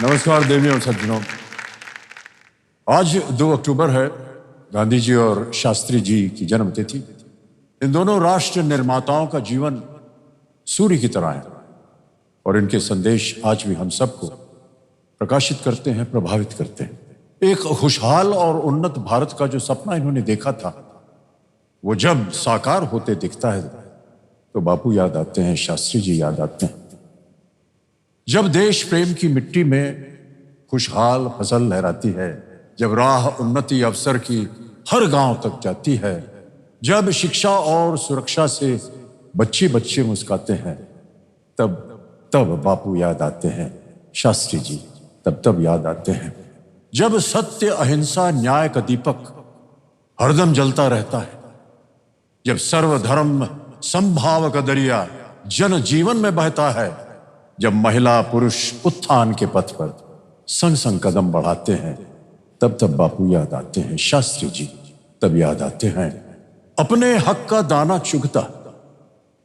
नमस्कार देवियों और सज्जनों। आज 2 अक्टूबर है, गांधी जी और शास्त्री जी की जन्मतिथि। इन दोनों राष्ट्र निर्माताओं का जीवन सूर्य की तरह है और इनके संदेश आज भी हम सबको प्रकाशित करते हैं, प्रभावित करते हैं। एक खुशहाल और उन्नत भारत का जो सपना इन्होंने देखा था, वो जब साकार होते दिखता है तो बापू याद आते हैं, शास्त्री जी याद आते हैं। जब देश प्रेम की मिट्टी में खुशहाल फसल लहराती है, जब राह उन्नति अवसर की हर गांव तक जाती है, जब शिक्षा और सुरक्षा से बच्चे बच्चे मुस्काते हैं, तब बापू याद आते हैं, शास्त्री जी तब याद आते हैं। जब सत्य अहिंसा न्याय का दीपक हरदम जलता रहता है, जब सर्वधर्म समभाव का दरिया जन जीवन में बहता है, जब महिला पुरुष उत्थान के पथ पर संग संग कदम बढ़ाते हैं, तब बापू याद आते हैं, शास्त्री जी तब याद आते हैं। अपने हक का दाना चुगता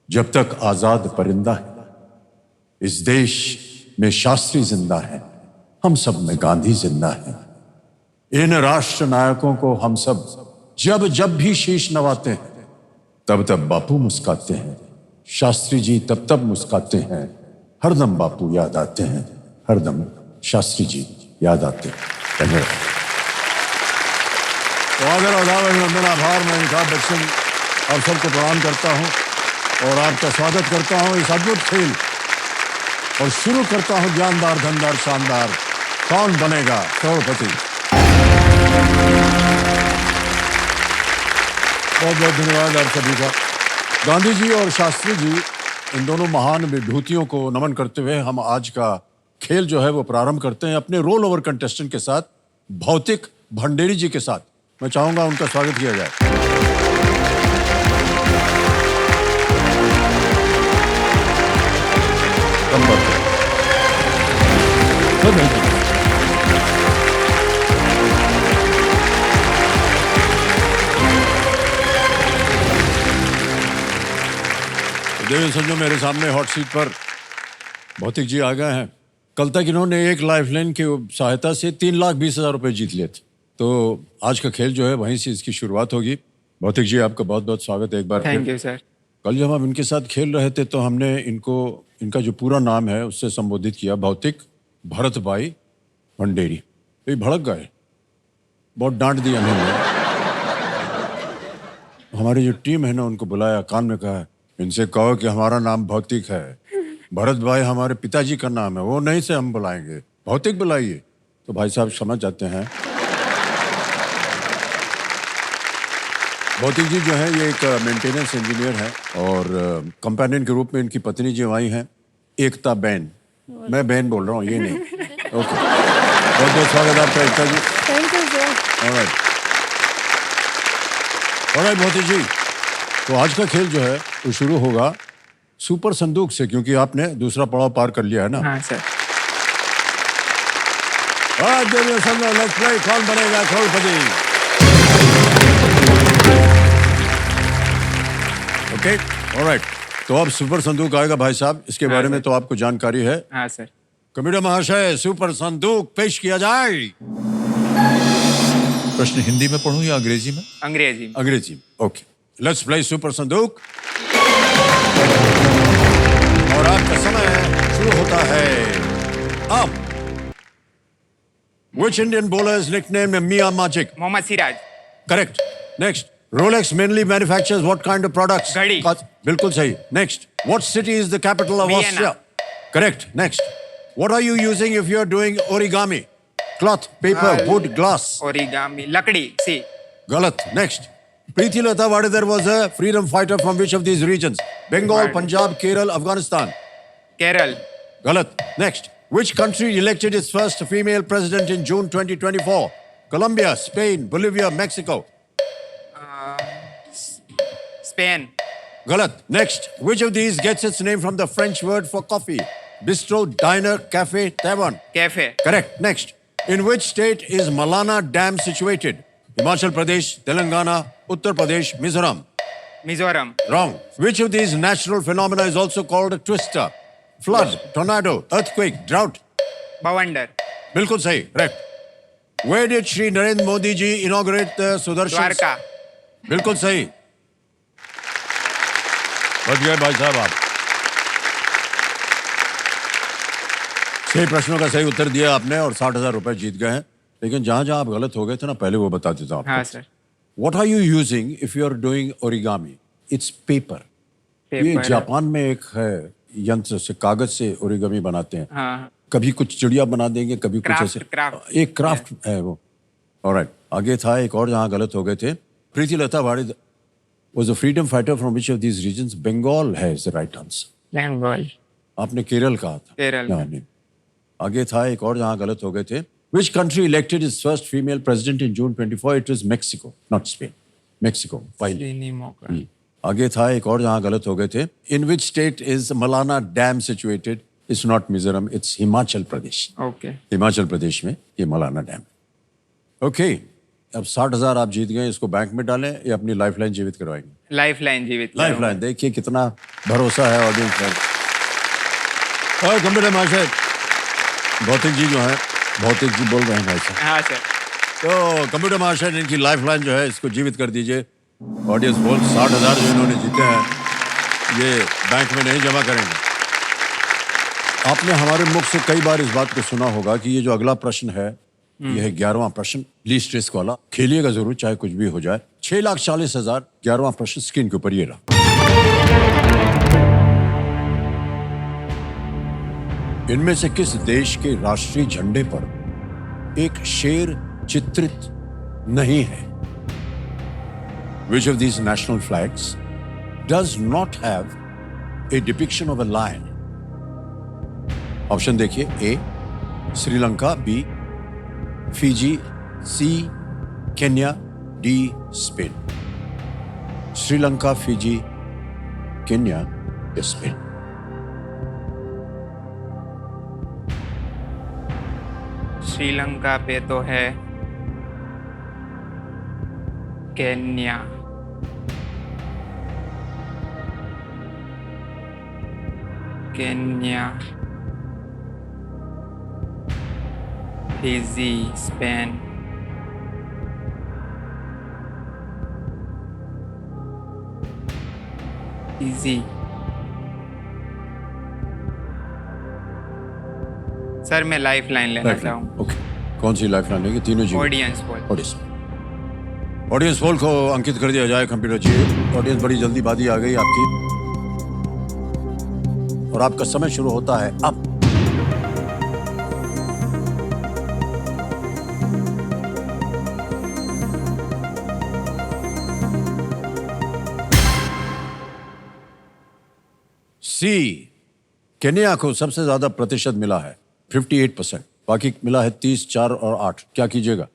जब तक आजाद परिंदा है, इस देश में शास्त्री जिंदा है, हम सब में गांधी जिंदा है। इन राष्ट्र नायकों को हम सब जब भी शीश नवाते हैं, तब बापू मुस्काते हैं, शास्त्री जी तब मुस्काते हैं। हरदम बापू याद आते हैं, हरदम शास्त्री जी याद आते हैं। धन्यवाद। तो आदर आदाब अभिनंदन आभार। मैं अमिताभ बच्चन आप सबको प्रणाम करता हूं और आपका स्वागत करता हूं इस अद्भुत खेल, और शुरू करता हूं जानदार धनदार शानदार कौन बनेगा करोड़पति। बहुत बहुत धन्यवाद आप सभी का। गांधी जी और शास्त्री जी, इन दोनों महान विभूतियों को नमन करते हुए हम आज का खेल जो है वो प्रारंभ करते हैं अपने रोल ओवर कंटेस्टेंट के साथ, भौतिक भंडेरी जी के साथ। मैं चाहूंगा उनका स्वागत किया जाए। देवी संजो, मेरे सामने हॉट सीट पर भौतिक जी आ गए हैं। कल तक इन्होंने एक लाइफलाइन की सहायता से 3,20,000 रुपए जीत लिए थे। तो आज का खेल जो है वहीं से इसकी शुरुआत होगी। भौतिक जी, आपका बहुत बहुत स्वागत है एक बार। Thank you sir. कल जब हम इनके साथ खेल रहे थे तो हमने इनका जो पूरा नाम है उससे संबोधित किया, भौतिक भरत भाई भंडेरी। ये भड़क गए, बहुत डांट दिया इन्होंने। हमारी जो टीम है ना, उनको बुलाया, कान में कहा, इनसे कहो कि हमारा नाम भौतिक है, भरत भाई हमारे पिताजी का नाम है, वो नहीं से हम बुलाएंगे, भौतिक बुलाइए। तो भाई साहब समझ जाते हैं। भौतिक जी जो है ये एक मेंटेनेंस इंजीनियर है और कंपेनियन के रूप में इनकी पत्नी जो आई हैं, एकता बेन। मैं बेन बोल रहा हूँ, ये नहीं। ओके, बहुत बहुत स्वागत आपका Ekta ji. Thank you sir. Alright Bhautik ji, तो आज का खेल जो है वो शुरू होगा सुपर संदूक से, क्योंकि आपने दूसरा पड़ाव पार कर लिया है ना। हाँ सर। लेट्स प्ले कौन बनेगा करोड़पति। Okay, alright. तो अब सुपर संदूक आएगा भाई साहब, इसके बारे में तो आपको जानकारी है। हाँ सर। कंप्यूटर महाशय, सुपर संदूक पेश किया जाए। प्रश्न हिंदी में पढ़ूं या अंग्रेजी में? अंग्रेजी में। अंग्रेजी। ओके, लेट्स प्ले सुपर संदूक। और आपका समय शुरू होता है अब। Which Indian bowler is nicknamed Mia Magic? Mohammad Siraj. Correct. Next. Rolex mainly manufactures what kind of products? घड़ी। बिल्कुल सही। Next. What city is the capital of Vienna. Austria? Correct. Next. What are you using if you are doing origami? Cloth, paper, wood, glass. Origami, लकड़ी, सी। गलत। Next. Preeti Lata Vadidar was a freedom fighter from which of these regions? Bengal, Punjab, Kerala, Afghanistan. Kerala. Galat. Next. Which country elected its first female president in June 2024? Colombia, Spain, Bolivia, Mexico. Spain. Galat. Next. Which of these gets its name from the French word for coffee? Bistro, diner, cafe, tavern. Cafe. Correct. Next. In which state is Malana Dam situated? Himachal Pradesh, Telangana, Uttar Pradesh, Mizoram. Mizoram. Wrong. Which of these natural phenomena is also called a twister? Flood, tornado, earthquake, drought. बवंडर। बिल्कुल सही, correct. Where did Shri Narendra Modi ji inaugurate the Sudarshan? Dwarka. बिल्कुल सही। बच गए भाई साहब आप। 6 प्रश्नों का सही उत्तर दिया आपने और 60,000 रुपए जीत गए हैं। लेकिन जहां जहां आप गलत हो गए थे ना, पहले वो बता देता हूं हाँ आपको। Sir. What are you using if you are doing origami? It's paper. ये जापान में एक है यंत्र से, कागज से ओरिगामी बनाते हैं। हाँ। कभी कुछ चिड़िया बना देंगे, कभी कुछ Craft, ऐसे। craft. एक क्राफ्ट है वो। ऑलराइट, आगे था एक और जहां गलत हो गए थे। प्रीति लता वारिद was a freedom fighter from which of these regions? Bengal है is the right answer. Bengal. आपने केरल कहा था। केरल। नहीं। आगे था एक और जहां गलत हो गए थे। Which country elected its first female president in June 24? It was Mexico, not Spain. Mexico, finally. आगे था एक और जहां गलत हो गए थे। In which state is Malana Dam situated? It's not Mizoram, it's Himachal Pradesh. Okay. Himachal Pradesh में ये मलाना डैम। ओके, अब 60,000 आप जीत गए। इसको बैंक में डालें या अपनी लाइफलाइन जीवित करवाएंगे? लाइफलाइन जीवित। लाइफलाइन। देखिए कितना भरोसा है ऑडियंस पर। और कंप्यूटर मास्टर भौतिक जी जो है, भौतिक जी बोल रहे हैं भाई साहब। हाँ सर। तो कंप्यूटर मास्टर इनकी लाइफलाइन जो है इसको जीवित कर दीजिए। ऑडियंस बोल 60,000 जो इन्होंने जीते हैं ये बैंक में नहीं जमा करेंगे। आपने हमारे मुख से कई बार इस बात को सुना होगा कि ये जो अगला प्रश्न है ये है 11वां प्रश्न, लीस्ट रिस्क वाला। खेलिएगा जरूर चाहे कुछ भी हो जाए। 6,40,000, 11वां प्रश्न स्क्रीन के ऊपर ये रहा। इनमें से किस देश के राष्ट्रीय झंडे पर एक शेर चित्रित नहीं है? Which of these national flags does not have a depiction of a lion? Option देखिए। A Sri Lanka, B Fiji, C Kenya, D Spain. Sri Lanka, Fiji, Kenya या स्पेन? श्रीलंका पे तो है Kenya. Kenya, Fiji, Spain. Fiji. Sir मैं लाइफ लाइन लेना चाहूँ। Okay, कौन सी life line लेंगे? तीनों जी। Audience poll. ऑडियंस पोल को अंकित कर दिया जाए कंप्यूटर जी। ऑडियंस बड़ी जल्दीबाजी आ गई आपकी और आपका समय शुरू होता है अब। सी केन्या को सबसे ज्यादा प्रतिशत मिला है 58%, बाकी मिला है 30, 4 और 8। क्या कीजिएगा?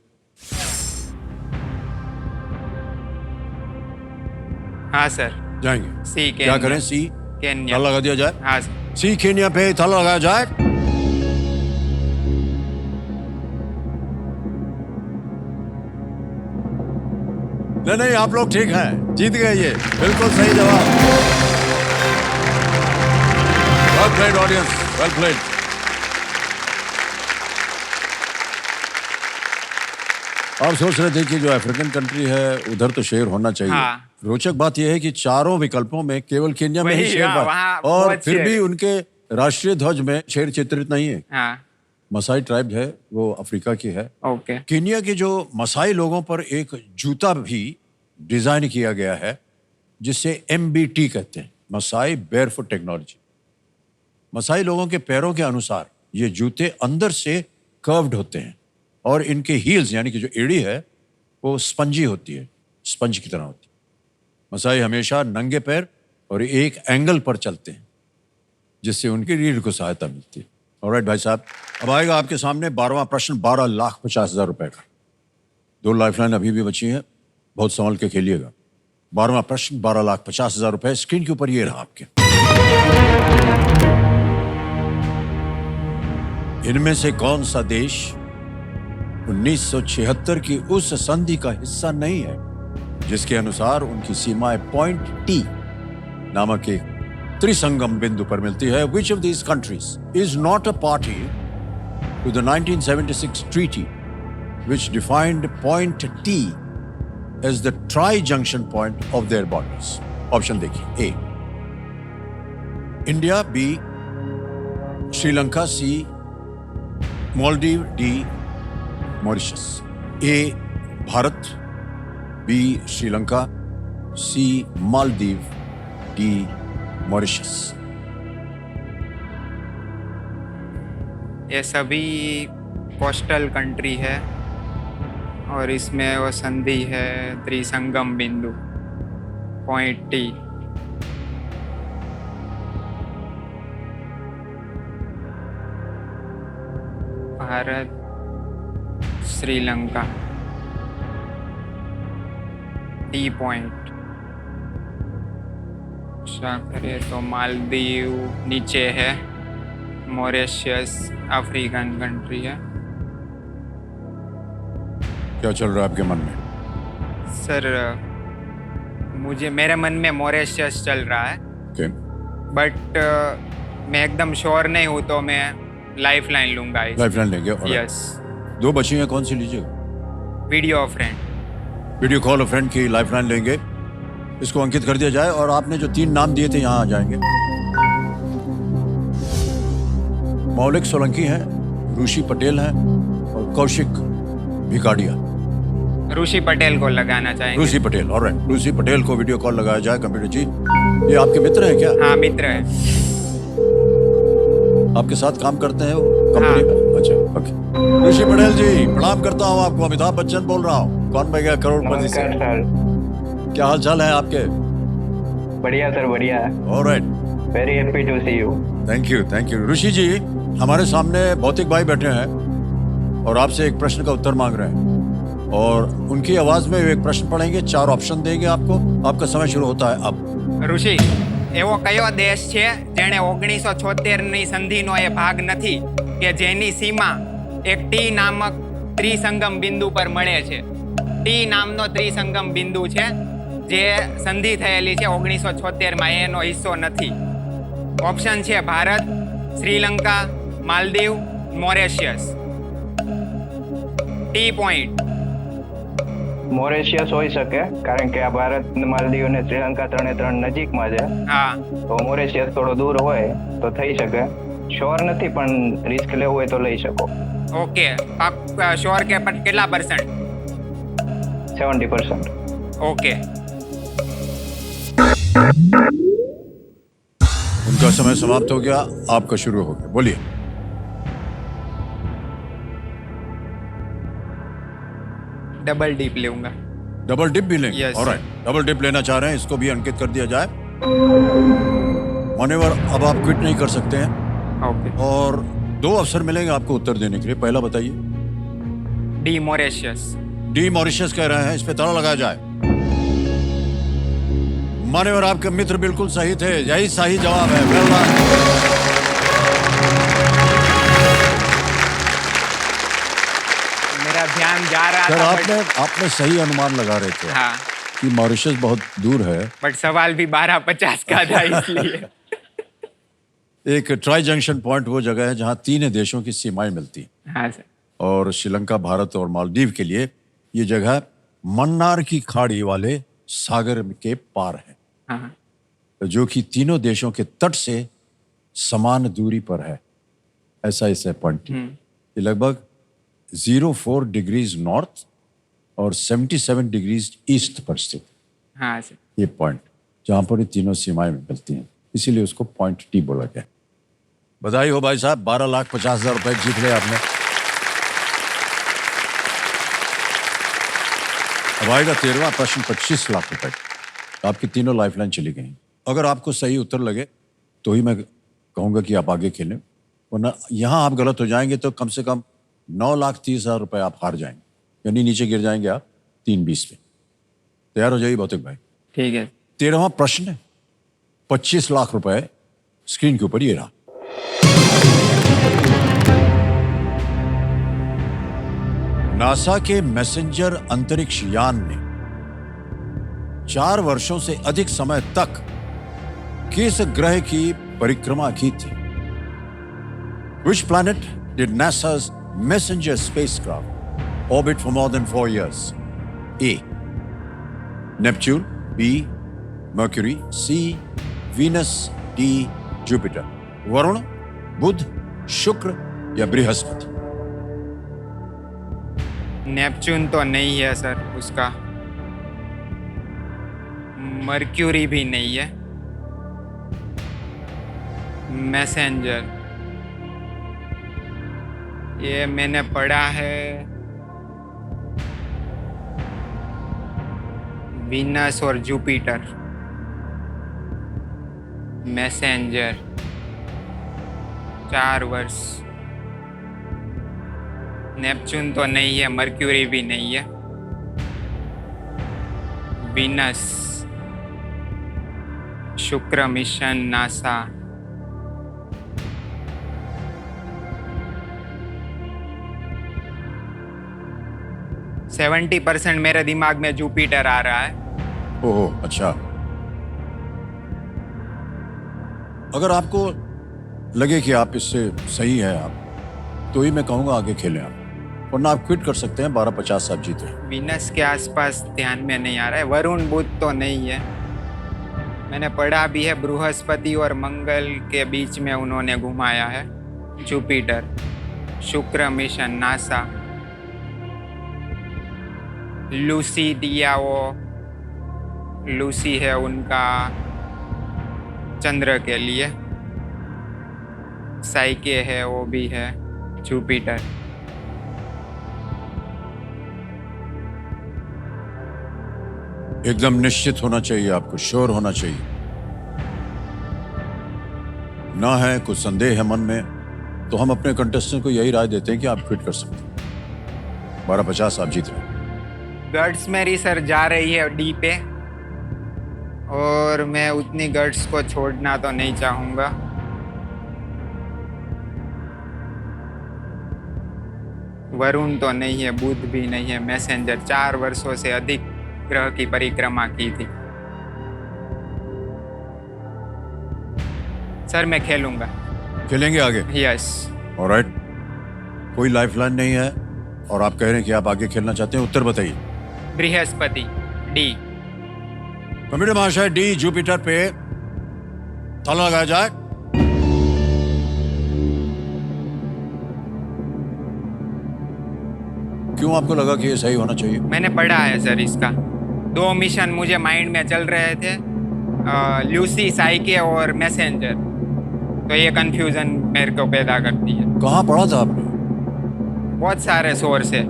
हाँ सर। जाएंगे सी क्या करें? सी केन्या। ताला लगा दिया जाए। हाँ सर। सी केन्या पे ताला लगाया जाए। नहीं, आप लोग ठीक हैं, जीत गए ये। बिल्कुल सही जवाब। Well played audience, well played. आप सोच रहे थे कि जो अफ्रीकन कंट्री है उधर तो शेर होना चाहिए। हाँ। रोचक बात यह है कि चारों विकल्पों में केवल केन्या में ही वही, शेर हाँ, था वहाँ और बहुत फिर शेर भी है। उनके राष्ट्रीय ध्वज में शेर चित्रित नहीं है। हाँ। मसाई ट्राइब है, वो अफ्रीका की है। ओके। केन्या के जो मसाई लोगों पर एक जूता भी डिजाइन किया गया है जिसे MBT कहते हैं, मसाई बेयरफुट टेक्नोलॉजी। मसाई लोगों के पैरों के अनुसार ये जूते अंदर से कर्व्ड होते हैं और इनके हील्स यानी कि जो एड़ी है वो स्पंजी होती है, स्पंज की तरह होती है। मसाई हमेशा नंगे पैर और एक एंगल पर चलते हैं जिससे उनकी रीढ़ को सहायता मिलती है। ऑलराइट भाई साहब, अब आएगा आपके सामने 12वां प्रश्न, 12,50,000 रुपए का। 2 लाइफलाइन अभी भी बची है, बहुत संभल के खेलिएगा। 12वां प्रश्न, 12,50,000 रुपए। स्क्रीन के ऊपर ये रहा आपके। इनमें से कौन सा देश 1976 की उस संधि का हिस्सा नहीं है जिसके अनुसार उनकी सीमाएं पॉइंट टी नामक एक त्रिसंगम बिंदु पर मिलती है? Which of these countries is not a party to to the 1976 treaty, which defined point T as the tri-junction point of their borders? Option देखिए: A, India; B, Sri Lanka; C, Maldives; D, Mauritius. A, Bharat; B, Sri Lanka; C, Maldives; D, Mauritius. ये सभी coastal country है और इसमें वो संधि है त्रिसंगम बिंदु point T. Bharat, Sri Lanka, T point. अच्छा करें तो मालदीव नीचे है, मॉरिशस अफ्रीकन कंट्री है. क्या चल रहा है आपके मन में? सर मेरे मन में मॉरिशस चल रहा है, Okay. बट मैं एकदम श्योर नहीं हूँ तो मैं लाइफ लाइन लूंगा. लाइफलाइन लेंगे? यस. दो बची हैं, कौन सी लीजिएगा? Video friend. Video call friend की लाइफलाइन लेंगे. इसको अंकित कर दिया जाए और आपने जो 3 नाम दिए थे यहाँ आ जाएंगे. मौलिक सोलंकी हैं, ऋषि पटेल हैं और कौशिक भिकाडिया. ऋषि पटेल को लगाना चाहेंगे. ऋषि पटेल. ऑलराइट, ऋषि पटेल को वीडियो कॉल लगाया जाए. कंप्यूटर जी, ये आपके मित्र हैं क्या? हाँ, मित्र है. आपके साथ काम करते हैं वो कंपनी में? अच्छा, ओके. ऋषि पटेल जी, प्रणाम करता हूँ आपको. अमिताभ बच्चन बोल रहा हूँ. कौन बन गया करोड़पति से? नमस्कार सर. क्या हाल चाल है आपके? बढ़िया सर, बढ़िया. Alright, very happy to see you. Thank you, thank you. Rishi ji, हमारे सामने भौतिक भाई बैठे हैं और आपसे एक प्रश्न का उत्तर मांग रहे हैं और उनकी आवाज में एक प्रश्न पढ़ेंगे, 4 ऑप्शन देंगे आपको. आपका समय शुरू होता है अब. ઋષિ, એવો કયો દેશ છે જેણે 1976 ની સંધિનો એ ભાગ નથી કે જેની સીમા એક ટી નામક ત્રિસંગમ બિંદુ પર મળે છે? ટી નામનો ત્રિસંગમ બિંદુ છે જે સંધિ થયેલી છે 1976 માં, એનો હિસ્સો નથી. ઓપ્શન છે Bharat, Sri Lanka, Maldives, Mauritius. T point. Mauritius હોઈ શકે કારણ કે આ ભારત, માલદીવ અને શ્રીલંકા ત્રણે નજીકમાં છે. હા. તો મોરેશિયસ થોડો દૂર હોય તો થઈ શકે. શ્યોર નથી પણ રિસ્ક લેવું હોય તો લઈ શકો. ઓકે, શ્યોર કે પણ કેટલા %? 70%. ઓકે. उनका समय समाप्त हो गया, आपका शुरू हो गया. बोलिए. डबल डीप लूंगा. डबल डिप भी लेंगे? Yes, ऑलराइट, डबल डिप लेना चाह रहे हैं, इसको भी अंकित कर दिया जाए. मान्यवर, अब आप क्विट नहीं कर सकते हैं ओके. और 2 अवसर मिलेंगे आपको उत्तर देने के लिए. पहला बताइए. D Mauritius. डी मॉरिशस कह रहे हैं, इस पे ताला लगाया जाए. मान्यवर, आपके मित्र बिल्कुल सही थे, यही सही जवाब है. Well done. मेरा ध्यान जा रहा सर, था आपने सही अनुमान लगा रहे थे हाँ, कि मॉरिशस बहुत दूर है. बट सवाल भी 12:50 का था इसलिए. एक ट्राई जंक्शन पॉइंट वो जगह है जहां 3 देशों की सीमाएं मिलती हैं हाँ सर. और श्रीलंका, भारत और मालदीव के लिए ये जगह मन्नार की खाड़ी वाले सागर के पार है, हाँ. जो कि तीनों देशों के तट से समान दूरी पर है. ऐसा इसे पॉइंट. ये लगभग 04 डिग्रीज नॉर्थ और 77 डिग्रीज ईस्ट पर स्थित. हाँ सर. ये पॉइंट जहां पर ये तीनों सीमाएं मिलती हैं, इसीलिए उसको पॉइंट टी बोला गया. बधाई हो भाई साहब, 12,50,000 रुपए जीत ले आपने. अब आएगा 13वां प्रश्न, 25 लाख रुपए. आपकी तीनों लाइफलाइन चली गई. अगर आपको सही उत्तर लगे तो ही मैं कहूंगा कि आप आगे खेलें, वरना यहां आप गलत हो जाएंगे तो कम से कम 9,30,000 रुपए आप हार जाएंगे, यानी नीचे गिर जाएंगे आप 3-20 पे. तैयार हो जाइए भौतिक भाई. ठीक है. 13वां प्रश्न, 25 लाख रुपए स्क्रीन के ऊपर ये रहा. नासा के मैसेंजर अंतरिक्ष यान ने 4 वर्षों से अधिक समय तक किस ग्रह की परिक्रमा की थी? Which planet did NASA's messenger spacecraft orbit for more than 4 years? A. Neptune. B. Mercury. C. Venus. D. Jupiter. Varun, बुध, शुक्र या बृहस्पति? नेपच्यून तो नहीं है सर उसका, मर्क्यूरी भी नहीं है, मैसेंजर ये मैंने पढ़ा है वीनस और जुपिटर। मैसेंजर 4 वर्ष। नेपच्यून तो नहीं है, मर्क्यूरी भी नहीं है, वीनस, शुक्र मिशन नासा। सेवेंटी 70% मेरे दिमाग में जुपिटर आ रहा है। ओह अच्छा। अगर आपको लगे कि आप इससे सही है आप, तो ही मैं कहूंगा आगे खेलें आप, वरना आप क्विट कर सकते हैं। 1250 आप जीते। वीनस के आसपास ध्यान में नहीं आ रहा है। वरुण बुध तो नहीं है, मैंने पढ़ा भी है बृहस्पति और मंगल के बीच में उन्होंने घुमाया है। जुपिटर, शुक्र मिशन नासा, लूसी दिया, वो लूसी है उनका चंद्र के लिए, साइके है वो भी है, जुपिटर। एकदम निश्चित होना चाहिए आपको, श्योर होना चाहिए। ना है कुछ संदेह है मन में, तो हम अपने कंटेस्टेंट को यही राय देते हैं कि आप क्विट कर सकते हैं। 1250 आप जीत रहे हैं। गट्स मेरी सर जा रही है डी पे, और मैं उतनी गट्स को छोड़ना तो नहीं चाहूंगा। वरुण तो नहीं है, बुध भी नहीं है, मैसेंजर 4 वर्षों से अधिक ग्रह की परिक्रमा की थी। सर मैं खेलूंगा। खेलेंगे आगे? यस। ऑलराइट। कोई लाइफलाइन नहीं है और आप कह रहे हैं कि आप आगे खेलना चाहते हैं। उत्तर बताइए। बृहस्पति, डी। कमेटी महाशय, डी जुपिटर पे ताला लगाया जाए। क्यों आपको लगा कि ये सही होना चाहिए? मैंने पढ़ा है सर इसका। 2 मिशन मुझे माइंड में चल रहे थे, लूसी, साइके और मैसेंजर, तो ये कंफ्यूजन मेरे को पैदा करती है। कहाँ पढ़ा था आपने? बहुत सारे सोर्स है।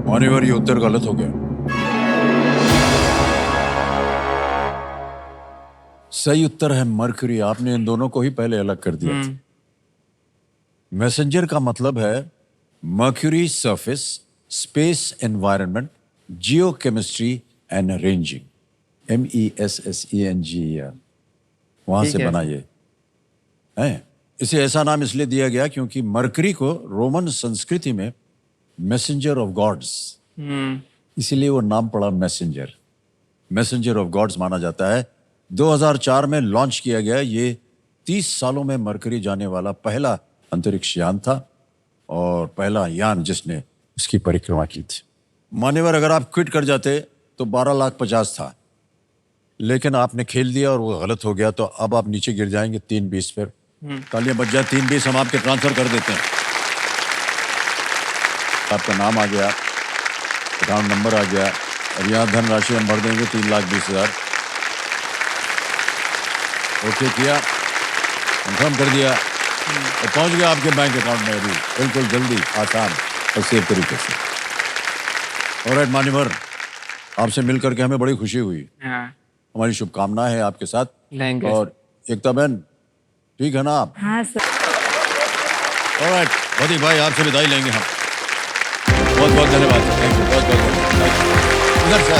मान्यवर, ये उत्तर गलत हो गया। सही उत्तर है मरकरी। आपने इन दोनों को ही पहले अलग कर दिया था। मैसेंजर का मतलब है mercury surface, space environment, Jio chemistry and arranging, MESSENGER, वहां से बना ये है। इसे ऐसा नाम इसलिए दिया गया क्योंकि मरकरी को रोमन संस्कृति में मैसेंजर ऑफ गॉड्स, इसीलिए वो नाम पड़ा मैसेंजर। मैसेंजर ऑफ गॉड्स माना जाता है। 2004 में लॉन्च किया गया। ये 30 सालों में मरकरी जाने वाला पहला अंतरिक्ष यान था और पहला यान जिसने उसकी परिक्रमा की थी। मान्यवर, अगर आप क्विट कर जाते तो 12,50,000 था, लेकिन आपने खेल दिया और वो गलत हो गया, तो अब आप नीचे गिर जाएंगे 320 पर। तालियां बज जाए। 320 हम आपके ट्रांसफर कर देते हैं। आपका नाम आ गया, अकाउंट नंबर आ गया, और यहाँ धनराशि हम भर देंगे 3,20,000। ओके किया, कंफर्म कर दिया और पहुंच गया आपके बैंक अकाउंट में अभी, बिल्कुल जल्दी, आसान और सेफ तरीके से। ऑलराइट मान्यवर, आपसे मिलकर के हमें बड़ी खुशी हुई। हाँ। हमारी शुभकामनाएं हैं आपके साथ। Thank you. और एकता बहन, ठीक है ना आप? हाँ सर। ऑलराइट प्रदीप भाई, आपसे विदाई लेंगे हम। बहुत बहुत धन्यवाद। थैंक यू, बहुत बहुत धन्यवाद। इधर से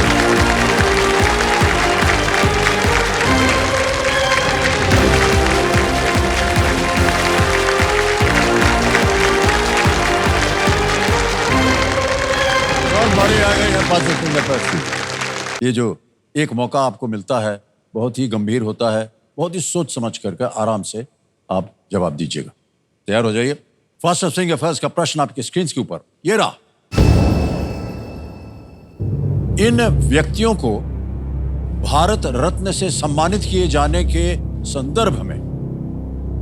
ये जो एक मौका आपको मिलता है बहुत ही गंभीर होता है, बहुत ही सोच समझ करके आराम से आप जवाब दीजिएगा। तैयार हो जाइए। फर्स्ट ऑफ सिंह फर्स्ट का प्रश्न आपकी स्क्रीन के ऊपर ये रहा। इन व्यक्तियों को भारत रत्न से सम्मानित किए जाने के संदर्भ में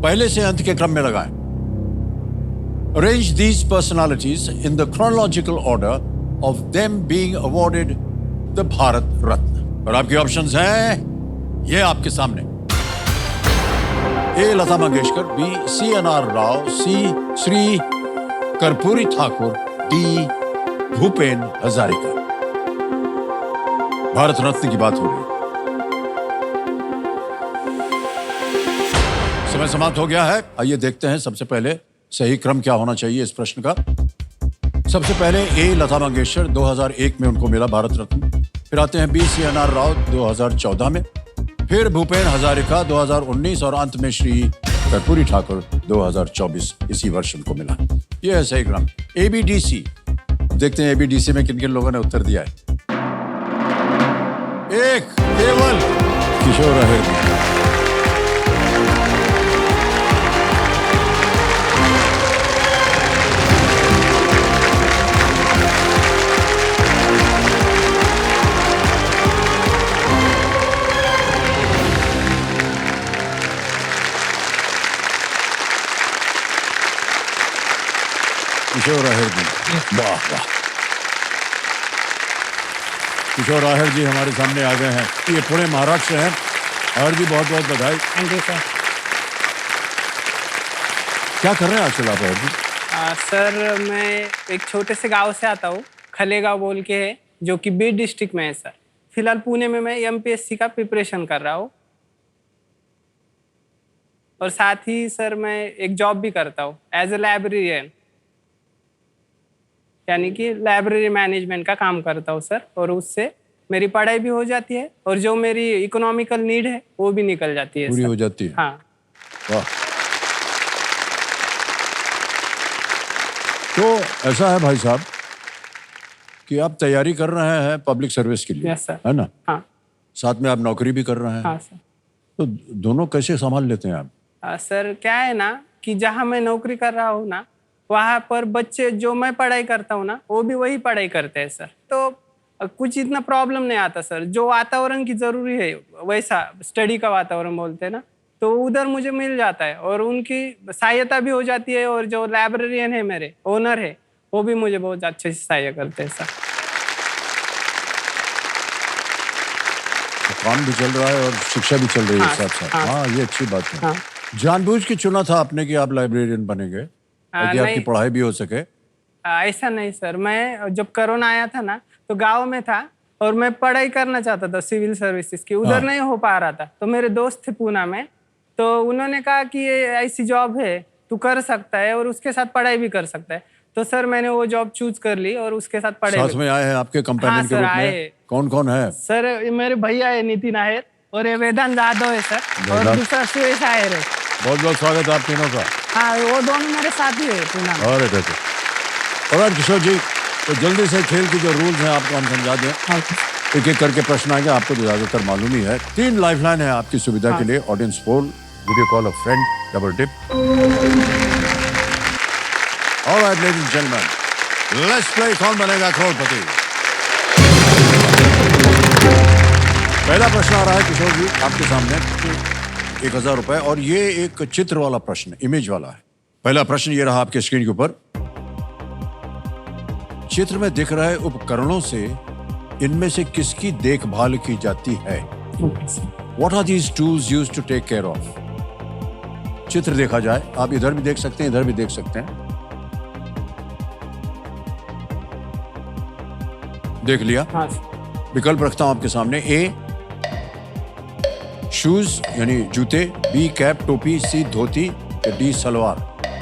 पहले से अंत के क्रम में लगाएं। Arrange these personalities in the chronological order of them being awarded the Bharat Ratna। और आपके ऑप्शंस हैं ये आपके सामने। ए लता मंगेशकर, बी CNR राव, सी श्री कर्पूरी ठाकुर, डी भूपेन हजारिका। भारत रत्न की बात हो रही है। समय समाप्त हो गया है। आइए देखते हैं सबसे पहले सही क्रम क्या होना चाहिए इस प्रश्न का। सबसे पहले ए लता मंगेशकर, 2001 में उनको मिला भारत रत्न। फिर आते हैं बी CNR राव 2014 में, फिर भूपेन हजारिका 2019 और अंत में श्री कर्पूरी ठाकुर 2024 इसी वर्ष उनको मिला। यह है सही क्रम। ABDC, देखते हैं ABDC में किन किन लोगों ने उत्तर दिया है। एक केवल किशोर अहिर। किशोर आहर जी, वाह वाह। किशोर आहर जी हमारे सामने आ गए हैं। ये पुणे महाराष्ट्र हैं। आहर जी बहुत बहुत बधाई। Thank you sir. क्या कर रहे हैं आजकल आप आहर जी? सर मैं एक छोटे से गांव से आता हूँ, खलेगांव बोल के है, जो कि बीड डिस्ट्रिक्ट में है सर। फिलहाल पुणे में मैं MPSC का प्रिपरेशन कर रहा हूँ और साथ ही सर मैं एक जॉब भी करता हूँ एज ए लाइब्रेरियन, यानी कि लाइब्रेरी मैनेजमेंट का काम करता हूँ सर। और उससे मेरी पढ़ाई भी हो जाती है और जो मेरी इकोनॉमिकल नीड है वो भी निकल जाती है पूरी सर। हो जाती है। हाँ। वाह। तो ऐसा है भाई साहब कि आप तैयारी कर रहे हैं पब्लिक सर्विस के लिए, यस सर। है ना? हाँ साथ में आप नौकरी भी कर रहे हैं। हाँ सर। तो दोनों कैसे संभाल लेते हैं आप? सर क्या है ना कि जहाँ मैं नौकरी कर रहा हूँ ना, वहाँ पर बच्चे जो मैं पढ़ाई करता हूँ ना, वो भी वही पढ़ाई करते हैं सर। तो कुछ इतना प्रॉब्लम नहीं आता सर। जो वातावरण की जरूरी है वैसा स्टडी का वातावरण बोलते हैं ना, तो उधर मुझे मिल जाता है और उनकी सहायता भी हो जाती है। और जो लाइब्रेरियन है, मेरे ओनर है, वो भी मुझे बहुत अच्छे से सहायता करते हैं सर। तो काम भी चल रहा है और शिक्षा भी चल रही है हाँ, साथ साथ। हाँ। हाँ, ये अच्छी बात है। हाँ। जानबूझ के चुना था आपने कि आप लाइब्रेरियन बनेंगे ताकि आपकी नहीं। पढ़ाई भी हो सके? ऐसा नहीं सर। मैं जब कोरोना आया था ना, तो गांव में था और मैं पढ़ाई करना चाहता था सिविल सर्विसेज की, उधर हाँ। नहीं हो पा रहा था। तो मेरे दोस्त थे पूना में, तो उन्होंने कहा कि ये ऐसी जॉब है, तू कर सकता है और उसके साथ पढ़ाई भी कर सकता है। तो सर मैंने वो जॉब चूज कर ली और उसके साथ पढ़ाई साथ में आए हैं आपके कंपेनियन हाँ के सर, रूप में? आए। कौन कौन है? सर ये मेरे भैया है नितिन आहेर, और ये वेदांत जाधव है सर, और वेदांत। दूसरा सुरेश आहेर है। बहुत बहुत स्वागत है आप तीनों का। हाँ, वो दोनों मेरे साथी है पूना में। और और किशोर जी, तो जल्दी से खेल की जो रूल्स हैं आपको हम समझा दें। हाँ। एक एक करके प्रश्न आएंगे, आपको तो ज्यादातर मालूम ही है। 3 लाइफलाइन है आपकी सुविधा के लिए। Audience poll, video call a friend, double tip. Alright ladies and gentleman, let's play कौन बनेगा करोड़पति। पहला प्रश्न आ रहा है किशोर जी आपके सामने, 1000 रुपए, और ये एक चित्र वाला प्रश्न, इमेज वाला है। पहला प्रश्न ये रहा आपके स्क्रीन के ऊपर। चित्र में दिख रहे उपकरणों से इनमें से किसकी देखभाल की जाती है? What are these tools used to take care of? चित्र देखा जाए, आप इधर भी देख सकते हैं, इधर भी देख सकते हैं। देख लिया? हाँ। विकल्प रखता हूं आपके सामने। ए शूज यानी जूते, बी कैप टोपी, सी धोती, या डी सलवार।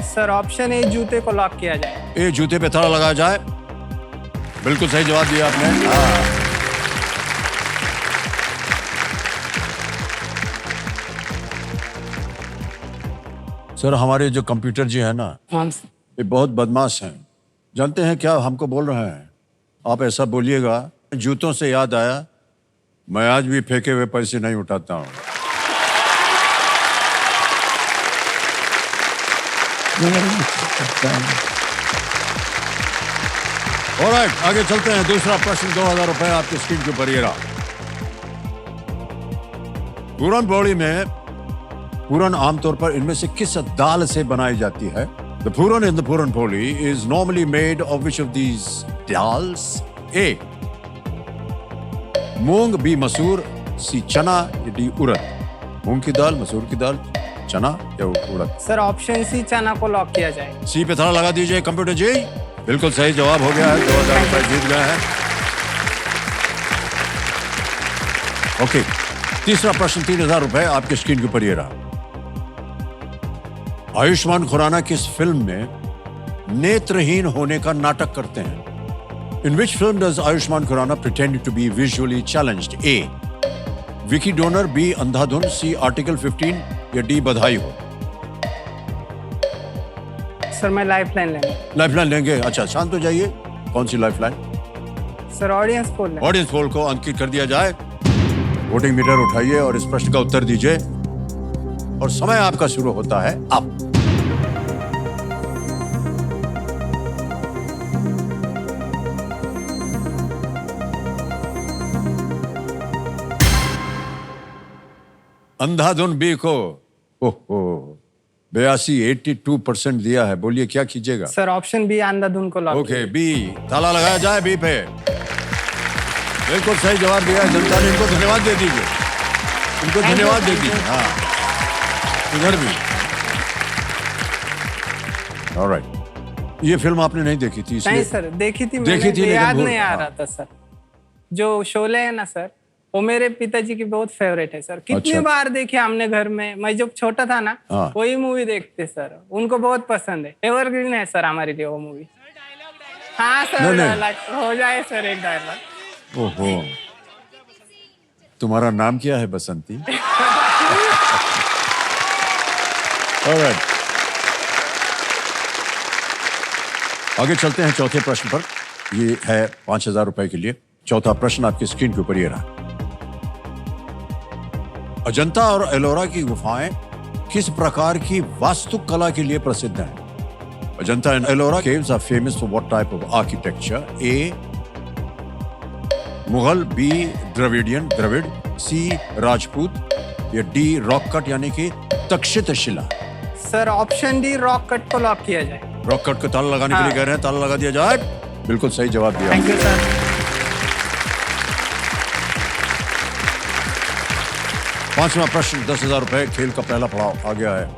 सर ऑप्शन ए जूते को लॉक किया जाए। ए जूते पे ताला लगाया जाए। बिल्कुल सही जवाब दिया आपने। हाँ। सर हमारे जो कंप्यूटर जी है ना, हाँ। ये बहुत बदमाश हैं। जानते हैं क्या हमको बोल रहे हैं? आप ऐसा बोलिएगा, जूतों से याद आया, मैं आज भी फेंके हुए पैसे नहीं उठाता हूँ। ऑलराइट, आगे चलते हैं। दूसरा प्रश्न, 2000 रुपए आपकी स्क्रीन के ऊपर ये रहा। पूरन पोली में पूरन आमतौर पर इनमें से किस दाल से बनाई जाती है? The puran in the puran poli is normally made of which of these dals? A moong, B masoor, C चना, या डी उड़द? मूंग की दाल, मसूर की दाल, चना या उड़द? सर ऑप्शन सी चना को लॉक किया जाए। सी पे ताला लगा दीजिए कंप्यूटर जी। बिल्कुल सही जवाब हो गया है, 2000 रुपए जीत गए हैं। ओके, तीसरा प्रश्न, 3000 रुपए आपके स्क्रीन के ऊपर ये रहा। आयुष्मान खुराना किस फिल्म में नेत्रहीन होने का नाटक करते हैं? In which film does Ayushmann Khurrana pretend to be visually challenged? A Vicky Donor, B Andhadhun, C Article 15, या डी बधाई हो? सर मैं लाइफलाइन लेंगे। लाइफलाइन लेंगे? अच्छा, शांत हो जाइए। कौन सी लाइफलाइन? सर ऑडियंस पोल लेंगे। ऑडियंस पोल को अंकित कर दिया जाए। वोटिंग मीटर उठाइए और इस प्रश्न का उत्तर दीजिए और समय आपका शुरू होता है अब। अंधाधुन बी को ओहो 82% दिया है। बोलिए क्या कीजिएगा? सर ऑप्शन बी अंधाधुन को लॉक। ओके, बी ताला लगाया जाए बी पे। बिल्कुल सही जवाब दिया है जनता ने। इनको धन्यवाद दे दीजिए, इनको धन्यवाद दे दीजिए। हाँ, इधर भी। ऑलराइट, ये फिल्म आपने नहीं देखी थी? नहीं सर, देखी थी मैंने, देखी थी लेकिन याद भूल- नहीं आ हाँ। रहा था सर। जो शोले है ना सर, वो मेरे पिताजी की बहुत फेवरेट है सर। कितनी अच्छा। बार देखी हमने घर में। मैं जब छोटा था ना, हाँ। वही मूवी देखते सर। उनको बहुत पसंद है, एवरग्रीन है सर हमारे लिए वो मूवी। हाँ सर, नहीं, नहीं। डायलॉग हो जाए सर, एक डायलॉग। ओहो, तुम्हारा नाम क्या है बसंती? ऑलराइट, आगे चलते हैं चौथे प्रश्न पर। ये है 5000 रुपए के लिए। चौथा प्रश्न आपकी स्क्रीन के ऊपर ये रहा। अजंता और एलोरा की गुफाएं किस प्रकार की वास्तुकला के लिए प्रसिद्ध हैं? Ajanta and Ellora caves are famous for what type of architecture? A Mughal, B Dravidian Dravid, C Rajput, या डी रॉक कट यानी कि तक्षित शिला? Sir option D rock cut को लॉक किया जाए। रॉक कट को ताला लगाने के लिए कह रहे हैं, ताला लगा दिया जाए। बिल्कुल सही जवाब दिया। Thank you sir. 5वां प्रश्न, 10,000 रुपए। खेल का पहला पड़ाव आ गया है।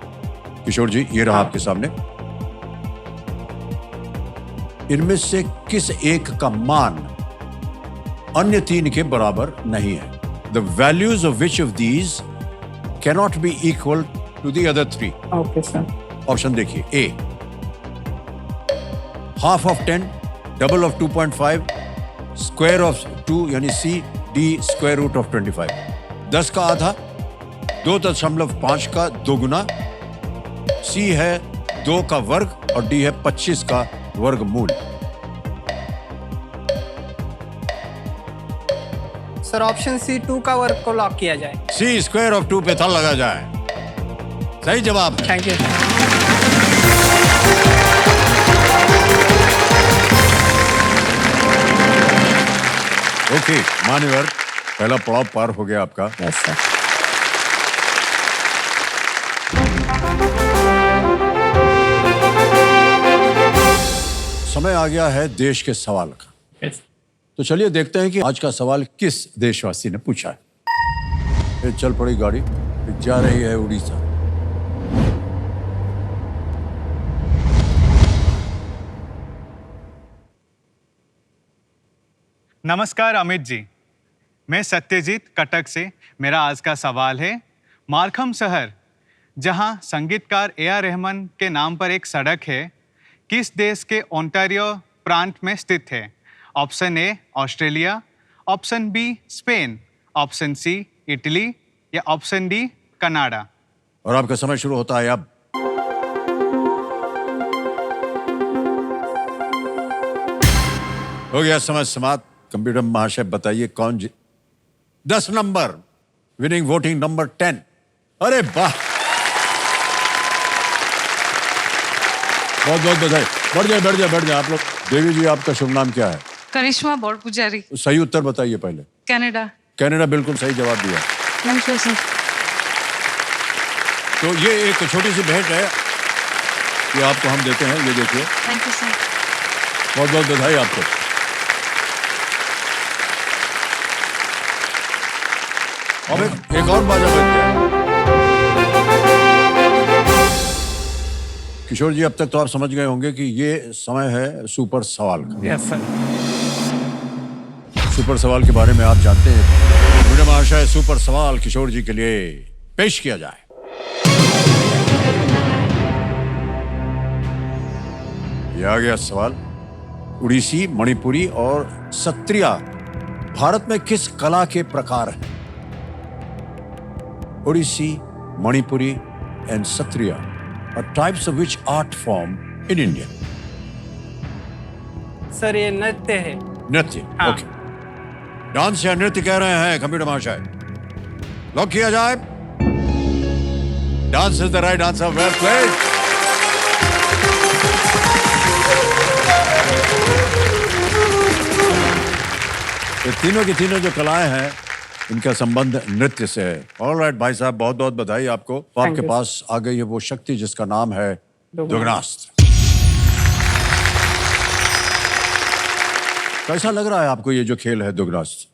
किशोर जी, ये रहा आपके सामने। इनमें से किस एक का मान अन्य तीन के बराबर नहीं है? The values of which of these cannot be equal to the other three? Okay sir. Option देखिए। A half of 10, double of 2.5, square of 2 यानी C, D square root of 25। 10 का आधा, 2.5 का दोगुना, सी है 2 का वर्ग और डी है 25 का वर्गमूल। सर ऑप्शन सी 2 का वर्ग को लॉक किया जाए। सी स्क्वायर ऑफ 2 पे ताला लगा जाए। सही जवाब है। Thank you. ओके, मान्यवर, पहला पड़ाव पार हो गया आपका। Yes sir. समय आ गया है देश के सवाल का। तो चलिए देखते हैं कि आज का सवाल किस देशवासी ने पूछा है। ये चल पड़ी गाड़ी, जा रही है उड़ीसा। नमस्कार अमित जी, मैं सत्यजीत कटक से। मेरा आज का सवाल है, मार्खम शहर जहां संगीतकार ए.आर. रहमान के नाम पर एक सड़क है, किस देश के ओंटारियो प्रांत में स्थित है? Option A Australia, option B Spain, option C Italy, या ऑप्शन डी कनाडा? और आपका समय शुरू होता है अब। हो गया समय समाप्त। कंप्यूटर महाशय बताइए कौन 10 नंबर, विनिंग वोटिंग नंबर 10। अरे वाह, बहुत बहुत बधाई। बैठ जाए आप लोग। देवी जी, आपका शुभ नाम क्या है? करिश्मा बौड़ पुजारी, सही उत्तर बताइए पहले। कनाडा। कनाडा, बिल्कुल सही जवाब दिया। Thank you sir. तो ये एक छोटी सी भेंट है, ये आपको हम देते हैं, ये देखिए। Thank you sir. बहुत बहुत बधाई आपको। अब एक और बाजा बज गया। किशोर जी, अब तक तो आप समझ गए होंगे कि ये समय है सुपर सवाल का। Yes sir. सुपर सवाल के बारे में आप जानते हैं। मुझे महाशय, सुपर सवाल किशोर जी के लिए पेश किया जाए। ये आ गया सवाल। उड़ीसी, मणिपुरी और सत्रिया भारत में किस कला के प्रकार हैं? Odissi, Manipuri and Satriya are types of which art form in India? Sir ये नृत्य है। नृत्य। हाँ। ओके। डांस या नृत्य कह रहे हैं कंप्यूटर महाशय। लॉक किया जाए। Dance is the right answer. Well played. ये तीनों की तीनों जो कलाएं हैं, इनका संबंध नृत्य से है। ऑलराइट भाई साहब, बहुत बहुत बधाई आपको। तो आपके you, पास आ गई है वो शक्ति जिसका नाम है दुग्नास्त्र। कैसा लग रहा है आपको ये जो खेल है दुग्नास्त्र?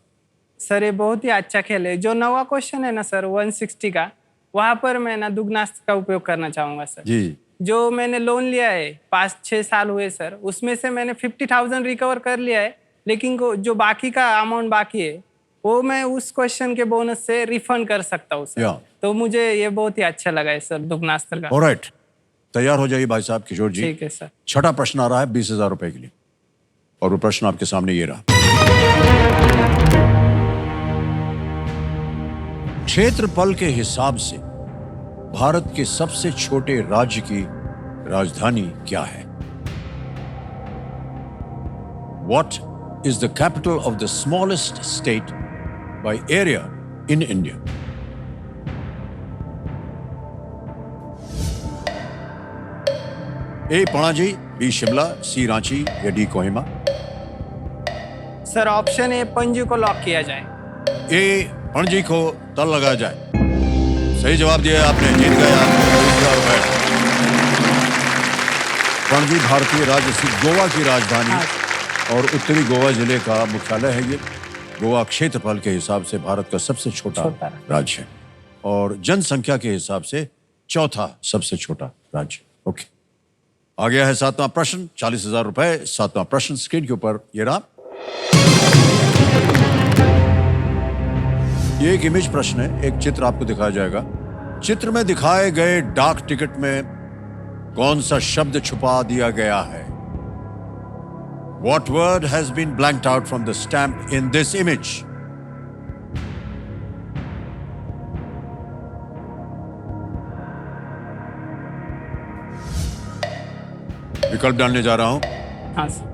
सर ये बहुत ही अच्छा खेल है। जो नवा क्वेश्चन है ना सर 160 का, वहां पर मैं ना दुग्नास्त्र का उपयोग करना चाहूंगा सर। जी। जो मैंने लोन लिया है 5-6 साल हुए सर, उसमें से मैंने 50,000 रिकवर कर लिया है, लेकिन जो बाकी का अमाउंट बाकी है वो मैं उस क्वेश्चन के बोनस से रिफंड कर सकता हूँ सर। तो मुझे ये बहुत ही अच्छा लगा है सर दुग्नास्त्र का। ऑलराइट, तैयार हो जाइए भाई साहब किशोर जी। ठीक है सर। छठा प्रश्न आ रहा है 20,000 रुपए के लिए, और वो प्रश्न आपके सामने ये रहा। क्षेत्रफल के हिसाब से भारत के सबसे छोटे राज्य की राजधानी क्या है? What is the capital of the smallest state by area in India? A Panaji, B Shimla, C Ranchi या D Kohima? Sir option A Panaji को लॉक किया जाए। ए पणजी को तल लगाया जाए। सही जवाब दिया आपने, जीत गए आप 20,000 रुपए। पणजी भारतीय राज्य गोवा की राजधानी और उत्तरी गोवा जिले का मुख्यालय है। ये गोवा क्षेत्रफल के हिसाब से भारत का सबसे छोटा राज्य है और जनसंख्या के हिसाब से चौथा सबसे छोटा राज्य। ओके, आ गया है सातवां प्रश्न, 40,000 रुपए। सातवां प्रश्न स्क्रीन के ऊपर ये रहा। ये एक इमेज प्रश्न है, एक चित्र आपको दिखाया जाएगा। चित्र में दिखाए गए डाक टिकट में कौन सा शब्द छुपा दिया गया है? What word has been blanked out from the stamp in this image? विकल्प डालने जा रहा हूं। हाँ sir.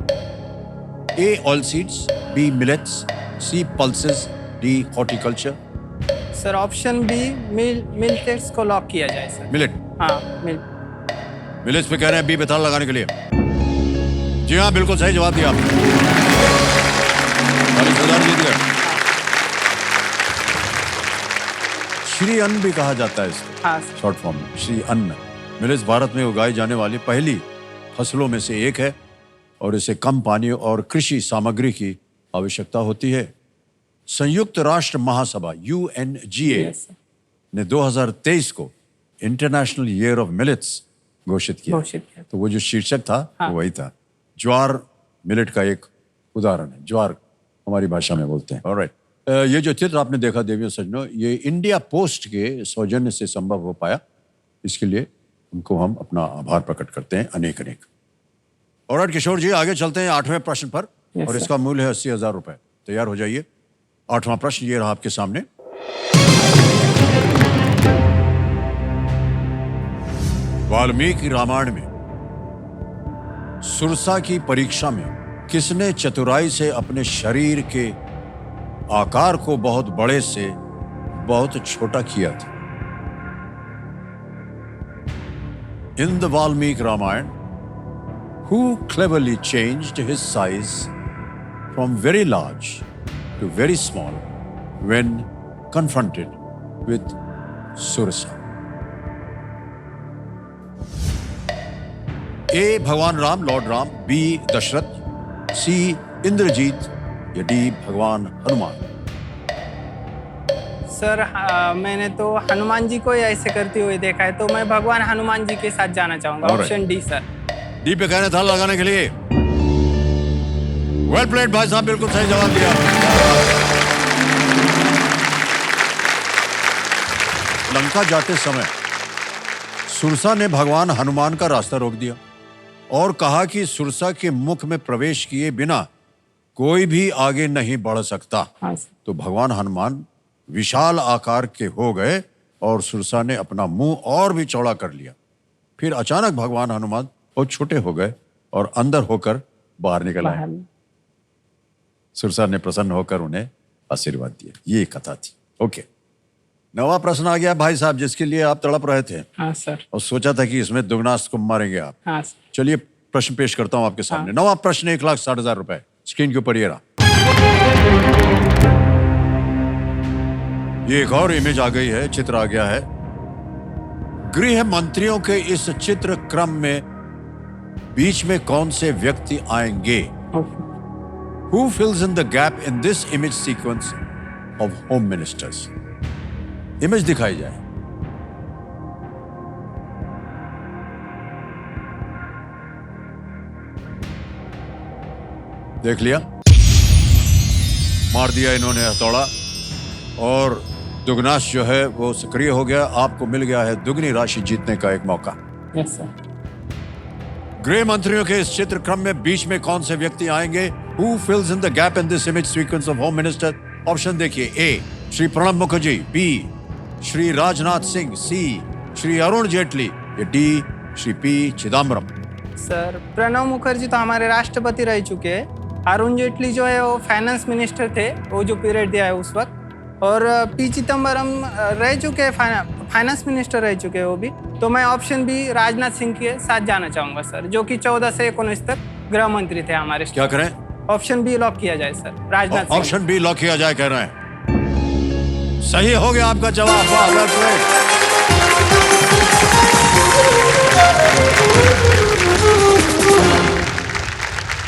A. Oil seeds, B. Millets, C. Pulses, D. Horticulture. Sir option B millets को लॉक किया जाए सर। मिलेट। हाँ मिलेट्स पे कह रहे हैं बी पे ताला लगाने के लिए। जी हाँ, बिल्कुल सही जवाब दिया आपने। 40,000 जीत गए। श्री अन्न भी कहा जाता है इसको। हाँ शॉर्ट फॉर्म में श्री अन्न। मिलेट्स भारत में उगाई जाने वाली पहली फसलों में से एक है और इसे कम पानी और कृषि सामग्री की आवश्यकता होती है। संयुक्त राष्ट्र महासभा UNGA ने 2023 को इंटरनेशनल ईयर ऑफ मिलेट्स घोषित किया। तो वो जो शीर्षक था वो वही था। ज्वार मिलेट का एक उदाहरण है। ज्वार हमारी भाषा में बोलते हैं। ऑलराइट, ये जो चित्र आपने देखा देवियों सज्जनों, ये इंडिया पोस्ट के सौजन्य से संभव हो पाया। इसके लिए उनको हम अपना आभार प्रकट करते हैं अनेक अनेक। ऑलराइट किशोर जी, आगे चलते हैं 8वें प्रश्न पर और इसका मूल्य है 80,000 रुपए। तैयार हो जाइए। 8वां प्रश्न ये रहा आपके सामने। वाल्मीकि रामायण में सुरसा की परीक्षा में किसने चतुराई से अपने शरीर के आकार को बहुत बड़े से बहुत छोटा किया था? In the Valmiki Ramayana, who cleverly changed his size from very large to very small when confronted with Sursa? A. भगवान Ram, lord Ram, B. Dashrath, C. Indrajit या D. भगवान हनुमान? सर मैंने तो हनुमान जी को ही ऐसे करते हुए देखा है, तो मैं भगवान हनुमान जी के साथ जाना चाहूंगा। Alright. Option D sir. D पे कहने था लगाने के लिए। वेल प्लेड भाई साहब, बिल्कुल सही जवाब दिया। लंका जाते समय सुरसा ने भगवान हनुमान का रास्ता रोक दिया और कहा कि सुरसा के मुख में प्रवेश किए बिना कोई भी आगे नहीं बढ़ सकता। हाँ सर। तो भगवान हनुमान विशाल आकार के हो गए और सुरसा ने अपना मुंह और भी चौड़ा कर लिया। फिर अचानक भगवान हनुमान बहुत छोटे हो गए और अंदर होकर बाहर निकल आए। सुरसा ने प्रसन्न होकर उन्हें आशीर्वाद दिया। ये कथा थी। ओके, नवा प्रश्न आ गया भाई साहब, जिसके लिए आप तड़प रहे थे। हाँ सर। और सोचा था कि इसमें दुगनास्त को मारेंगे आप। हाँ सर। चलिए प्रश्न पेश करता हूं आपके सामने। नवा प्रश्न 1,60,000 रुपए स्क्रीन के ऊपर ये रहा। ये एक और इमेज आ गई है, चित्र आ गया है। गृह मंत्रियों के इस चित्र क्रम में बीच में कौन से व्यक्ति आएंगे? Who fills in the gap in this image sequence of home ministers? Image दिखाई जाए। देख लिया, मार दिया इन्होंने हथौड़ा और दुगनाश जो है वो सक्रिय हो गया। आपको मिल गया है दुगनी राशि जीतने का एक मौका। Yes sir. गृह मंत्रियों के इस चित्र क्रम में बीच में कौन से व्यक्ति आएंगे? Who fills in the gap in this image sequence of home minister? Option देखिए। ए. श्री प्रणब मुखर्जी, बी. श्री राजनाथ सिंह, सी. श्री अरुण जेटली या D. Shri P Chidambaram? Sir Pranab Mukherjee तो हमारे राष्ट्रपति रह चुके हैं। अरुण जेटली जो है वो फाइनेंस मिनिस्टर थे, वो जो पीरियड दिया है उस वक्त। और पी चिदम्बरम रह चुके हैं, फाइनेंस मिनिस्टर रह चुके हैं वो भी। तो मैं ऑप्शन बी राजनाथ सिंह के साथ जाना चाहूंगा सर, जो कि 14 से 19 तक गृह मंत्री थे हमारे। क्या करें? ऑप्शन बी लॉक किया जाए sir, Rajnath Singh. Option B lock किया जाए कह रहे हैं। सही हो गया आपका जवाब। वाह, well played।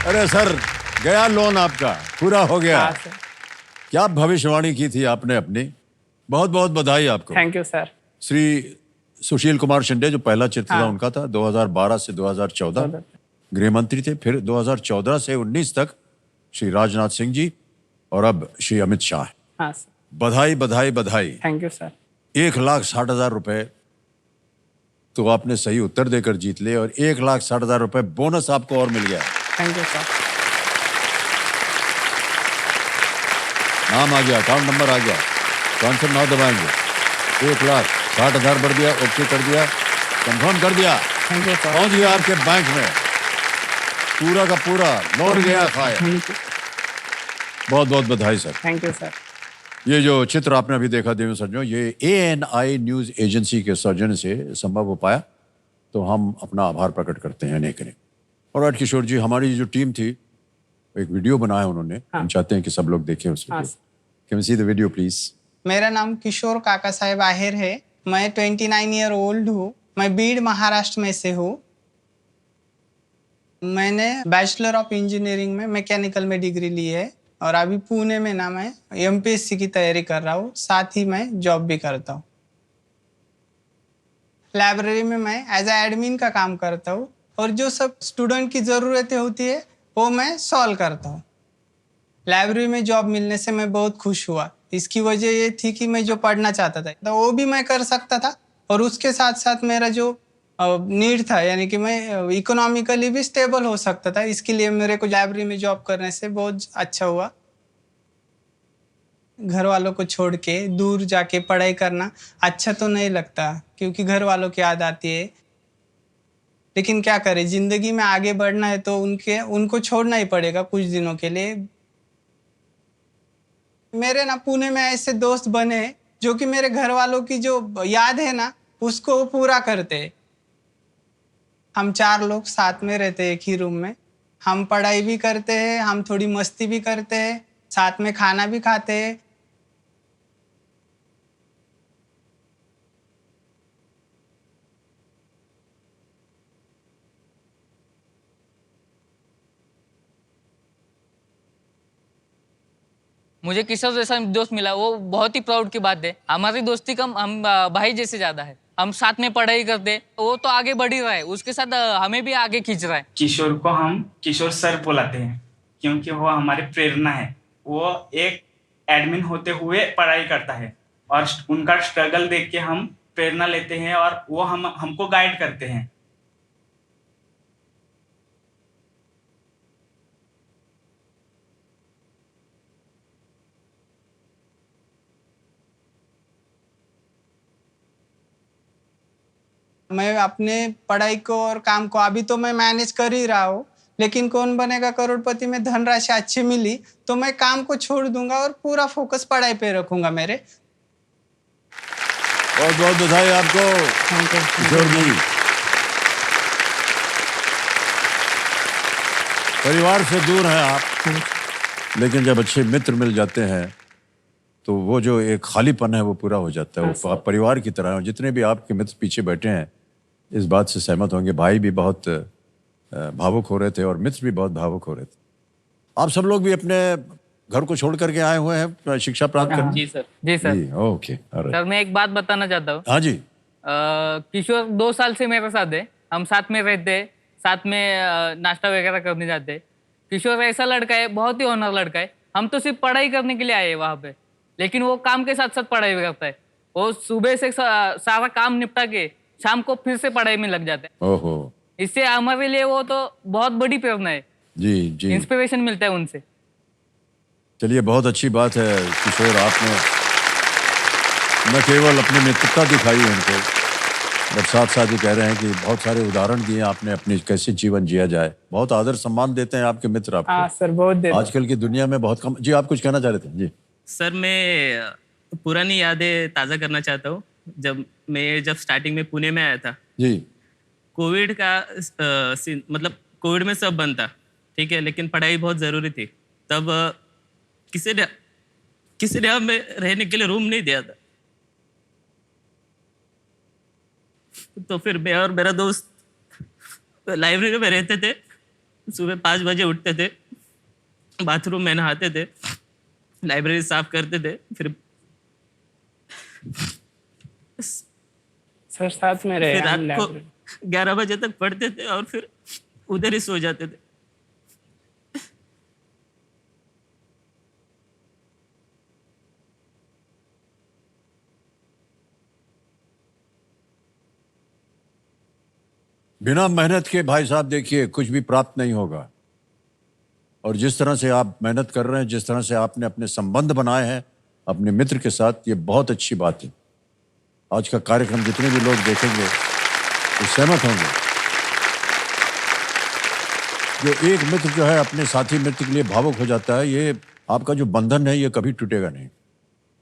अरे सर, गया लोन आपका, पूरा हो गया। हाँ सर। क्या भविष्यवाणी की थी आपने अपनी। बहुत बहुत बधाई आपको। Thank you sir. Shri Sushil Kumar Shinde जो पहला चित्र था हाँ। उनका था। 2012 से 2014 गृह मंत्री थे। फिर 2014 से 19 तक श्री राजनाथ सिंह जी और अब श्री अमित शाह। हाँ सर। बधाई बधाई बधाई। Thank you sir. 1,60,000 रुपए तो आपने सही उत्तर देकर जीत लिए और 1,60,000 रुपए बोनस आपको और मिल गया। Thank you sir. नाम आ गया, अकाउंट नंबर आ गया, कौन सा नाम दबाएंगे? 1,60,000 भर दिया, ओके कर दिया, कंफर्म कर दिया, थैंक यू सर। पहुंच गया आपके बैंक में, पूरा का पूरा लोन गया खाया। बहुत बहुत बधाई सर। Thank you sir. ये जो चित्र आपने अभी देखा देव सज्जनों, ये ANI न्यूज एजेंसी के सौजन्य से संभव हो पाया, तो हम अपना आभार प्रकट करते हैं अनेक अनेक। और आज किशोर जी, हमारी जो टीम थी एक वीडियो बनाया उन्होंने। हम चाहते हैं कि सब लोग देखें उस video. Can we see the video please? मेरा नाम किशोर काका साहेब आहेर है। मैं 29 ईयर ओल्ड हूँ। मैं बीड महाराष्ट्र में से हूँ। मैंने बैचलर ऑफ इंजीनियरिंग में मैकेनिकल में डिग्री ली है और अभी पुणे में ना मैं MPSC की तैयारी कर रहा हूँ, साथ ही मैं जॉब भी करता हूँ। लाइब्रेरी में मैं एज ए एडमिन का काम करता हूँ और जो सब स्टूडेंट की ज़रूरतें होती है वो मैं सॉल्व करता हूँ। लाइब्रेरी में जॉब मिलने से मैं बहुत खुश हुआ। इसकी वजह ये थी कि मैं जो पढ़ना चाहता था तो वो भी मैं कर सकता था और उसके साथ साथ मेरा जो नीड था, यानी कि मैं इकोनॉमिकली भी स्टेबल हो सकता था। इसके लिए मेरे को लाइब्रेरी में जॉब करने से बहुत अच्छा हुआ। घर वालों को छोड़ के दूर जाके पढ़ाई करना अच्छा तो नहीं लगता, क्योंकि घर वालों की याद आती है। लेकिन क्या करें, जिंदगी में आगे बढ़ना है तो उनको छोड़ना ही पड़ेगा कुछ दिनों के लिए। मेरे ना पुणे में ऐसे दोस्त बने जो कि मेरे घर वालों की जो याद है ना उसको पूरा करते हैं। हम 4 लोग साथ में रहते हैं एक ही रूम में। हम पढ़ाई भी करते हैं, हम थोड़ी मस्ती भी करते हैं, साथ में खाना भी खाते हैं। मुझे किशोर जैसा दोस्त मिला, वो बहुत ही प्राउड की बात है। हमारी दोस्ती कम, हम भाई जैसे ज्यादा है। हम साथ में पढ़ाई करते, वो तो आगे बढ़ ही रहा है, उसके साथ हमें भी आगे खींच रहा है। किशोर को हम किशोर सर बुलाते हैं क्योंकि वो हमारी प्रेरणा है। वो एक एडमिन होते हुए पढ़ाई करता है और उनका स्ट्रगल देख के हम प्रेरणा लेते हैं और वो हमको गाइड करते हैं। मैं अपने पढ़ाई को और काम को अभी तो मैं मैनेज कर ही रहा हूँ, लेकिन कौन बनेगा करोड़पति में धनराशि अच्छी मिली तो मैं काम को छोड़ दूंगा और पूरा फोकस पढ़ाई पे रखूंगा मेरे। बहुत बहुत बधाई आपको किशोर जी। परिवार से दूर हैं आप, लेकिन जब अच्छे मित्र मिल जाते हैं तो वो जो एक खालीपन है वो पूरा हो जाता है। वो आप परिवार की तरह हो। जितने भी आपके मित्र पीछे बैठे हैं इस बात से सहमत होंगे। भाई भी बहुत भावुक हो रहे थे और मित्र भी बहुत भावुक हो रहे थे। आप सब लोग भी अपने घर को छोड़ करके आए हुए हैं शिक्षा प्राप्त करने? जी सर। जी सर। जी, ओके। सर मैं एक बात बताना चाहता हूँ। हाँ जी। किशोर 2 साल से मेरे साथ है, हम साथ में रहते, साथ में नाश्ता वगैरह करने जाते। किशोर ऐसा लड़का है, बहुत ही ऑनर लड़का है। हम तो सिर्फ पढ़ाई करने के लिए आए हैं वहाँ पे, लेकिन वो काम के साथ साथ पढ़ाई भी करता है। वो सुबह से सारा काम निपटा के शाम को फिर से पढ़ाई में लग जाता है। ओहो। इससे हमारे लिए वो तो बहुत बड़ी प्रेरणा है। जी जी, इंस्पिरेशन मिलता है उनसे। चलिए बहुत अच्छी बात है किशोर, आपने न केवल अपनी मित्रता दिखाई उनको, बट साथ साथ ये कह रहे हैं कि बहुत सारे उदाहरण दिए आपने अपने कैसे जीवन जिया जाए। बहुत आदर सम्मान देते हैं आपके मित्र आपको। हाँ सर, बहुत देते। आजकल की दुनिया में बहुत कम। जी आप कुछ कहना चाह रहे थे? जी सर, मैं पुरानी यादें ताज़ा करना चाहता हूँ। जब स्टार्टिंग में पुणे में आया था जी, कोविड का मतलब कोविड में सब बंद था, ठीक है, लेकिन पढ़ाई बहुत ज़रूरी थी। तब किसी ने हमें रहने के लिए रूम नहीं दिया था, तो फिर मैं और मेरा दोस्त लाइब्रेरी में रहते थे। सुबह 5 बजे उठते थे, बाथरूम में नहाते थे, लाइब्रेरी साफ करते थे, फिर सर साथ में रहे। फिर रात को 11 बजे तक पढ़ते थे और फिर उधर ही सो जाते थे। बिना मेहनत के भाई साहब देखिए कुछ भी प्राप्त नहीं होगा। और जिस तरह से आप मेहनत कर रहे हैं, जिस तरह से आपने अपने संबंध बनाए हैं अपने मित्र के साथ, ये बहुत अच्छी बात है। आज का कार्यक्रम जितने भी लोग देखेंगे वो सहमत होंगे। जो एक मित्र जो है अपने साथी मित्र के लिए भावुक हो जाता है, ये आपका जो बंधन है ये कभी टूटेगा नहीं।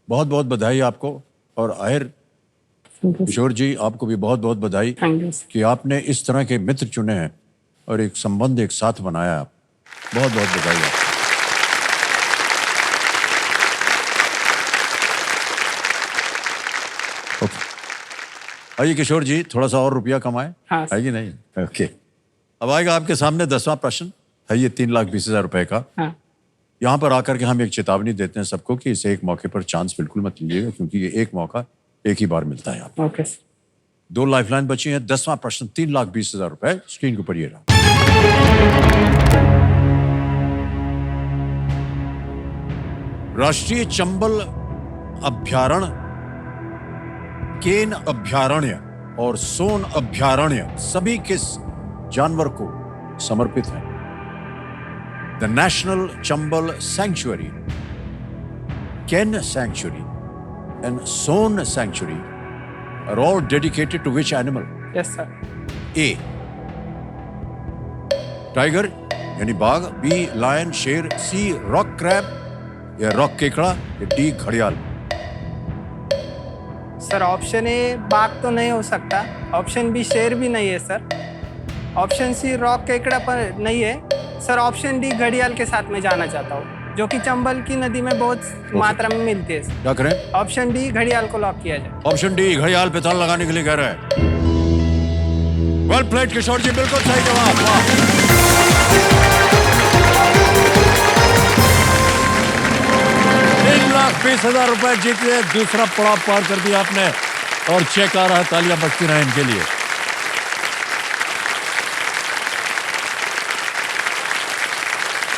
बहुत बहुत बधाई आपको। और आहिर किशोर जी, आपको भी बहुत बहुत बधाई कि आपने इस तरह के मित्र चुने हैं और एक संबंध एक साथ बनाया। आप बहुत बहुत बधाई आपको। आइए किशोर जी, थोड़ा सा और रुपया कमाए। हाँ, आइए नहीं? ओके। अब आएगा आपके सामने 10वां प्रश्न है, ये 3,20,000 रुपए का। हाँ। यहाँ पर आकर के हम एक चेतावनी देते हैं सबको कि इसे एक मौके पर चांस बिल्कुल मत लीजिएगा, क्योंकि ये एक मौका एक ही बार मिलता है आपको। ओके। 2 लाइफलाइन बची हैं। 10वां प्रश्न 3,20,000 रुपए स्क्रीन के ऊपर ये रहा। राष्ट्रीय चंबल अभ्यारण्य, केन अभ्यारण्य और सोन अभ्यारण्य सभी किस जानवर को समर्पित हैं? The national Chambal sanctuary, Ken sanctuary and Son Sanctuary are all dedicated to which animal? Yes sir. A. Tiger यानी बाघ, B. लायन शेर, C. रॉक क्रैब या रॉक केकड़ा या D. घड़ियाल। सर ऑप्शन ए बाघ तो नहीं हो सकता, ऑप्शन बी शेर भी नहीं है सर, ऑप्शन सी रॉक केकड़ा पर नहीं है सर। ऑप्शन डी घड़ियाल के साथ में जाना चाहता हूँ, जो कि चंबल की नदी में बहुत मात्रा में मिलती है सर। क्या करें? ऑप्शन डी घड़ियाल को लॉक किया जाए। ऑप्शन डी घड़ियाल पे ताला लगाने के लिए कह रहे हैं। वेल प्लेड किशोर जी, बिल्कुल सही जवाब। ₹3,20,000 जीत लिए। दूसरा पड़ाव पार कर दिया आपने और चेक आ रहा है। तालियां बजती रहे इनके लिए।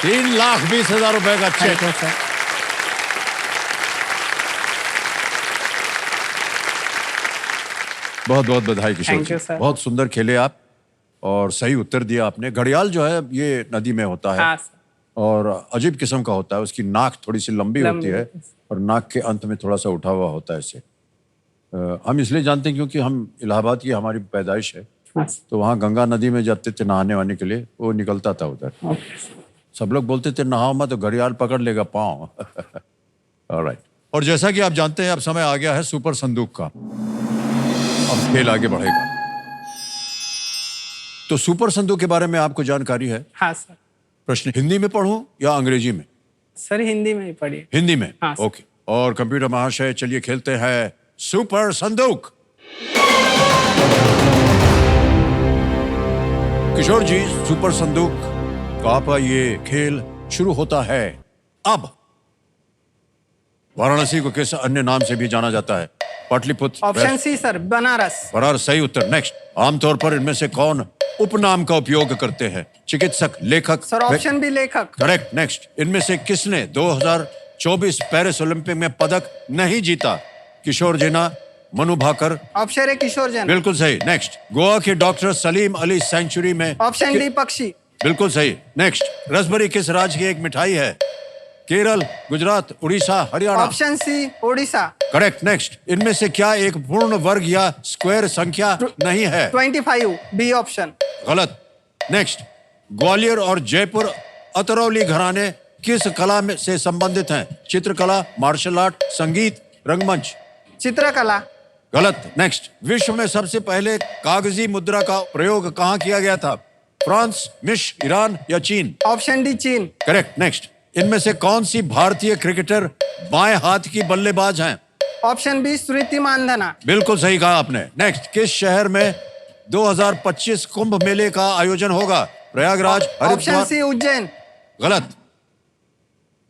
₹3,20,000 का चेक। बहुत बहुत बधाई किशोर Thank जी, you, sir. बहुत सुंदर खेले आप और सही उत्तर दिया आपने। घड़ियाल जो है ये नदी में होता है हाँ सर। और अजीब किस्म का होता है। उसकी नाक थोड़ी सी लंबी होती है और नाक के अंत में थोड़ा सा उठा हुआ होता है इसे। हम इसलिए जानते हैं क्योंकि हम इलाहाबाद की हमारी पैदाइश है, हाँ सर। तो वहाँ गंगा नदी में जाते थे नहाने वाने के लिए, वो निकलता था उधर। सब लोग बोलते थे नहाओ मत तो घड़ियाल पकड़ लेगा पाँव। ऑलराइट। और जैसा कि आप जानते हैं अब समय आ गया है सुपर संदूक का। अब खेल आगे बढ़ेगा। तो सुपर संदूक के बारे में आपको जानकारी है? हाँ सर। प्रश्न हिंदी में पढ़ूं या अंग्रेजी में? सर हिंदी में ही पढ़िए। हिंदी में? हाँ, ओके। और कंप्यूटर महाशय चलिए खेलते हैं सुपर संदूक। किशोर जी, सुपर संदूक का आपका ये खेल शुरू होता है अब। वाराणसी को किस अन्य नाम से भी जाना जाता है? Pataliputra. Option C sir, Banaras. Banaras सही उत्तर। नेक्स्ट। आमतौर पर इनमें से कौन उपनाम का उपयोग करते हैं? चिकित्सक, लेखक? सर ऑप्शन बी लेखक। करेक्ट। नेक्स्ट। इनमें से किसने 2024 पेरिस ओलंपिक में पदक नहीं जीता? किशोर जेना, मनु भाकर? ऑप्शन ए किशोर जैन। बिल्कुल सही। नेक्स्ट। गोवा के डॉक्टर सलीम अली सेंचुरी में? ऑप्शन डी पक्षी। बिल्कुल सही। नेक्स्ट। रसभरी किस राज्य की एक मिठाई है? Kerala, Gujarat, Orissa, Haryana? Option C Orissa. Correct. Next. इनमें से क्या एक पूर्ण वर्ग या स्क्वायर संख्या नहीं है? 25 बी ऑप्शन। गलत। नेक्स्ट। ग्वालियर और जयपुर अतरौली घराने किस कला में से संबंधित हैं? चित्रकला, मार्शल आर्ट, संगीत, रंगमंच? चित्रकला। गलत। नेक्स्ट। विश्व में सबसे पहले कागजी मुद्रा का प्रयोग कहाँ किया गया था? फ्रांस, मिस्र, ईरान या चीन? ऑप्शन डी चीन। करेक्ट। नेक्स्ट। इनमें से कौन सी भारतीय क्रिकेटर बाएं हाथ की बल्लेबाज हैं? ऑप्शन बी स्मृति मानधना। बिल्कुल सही कहा आपने। नेक्स्ट। किस शहर में 2025 कुंभ मेले का आयोजन होगा? प्रयागराज, ऑप्शन हरिद्वार? सी उज्जैन। गलत।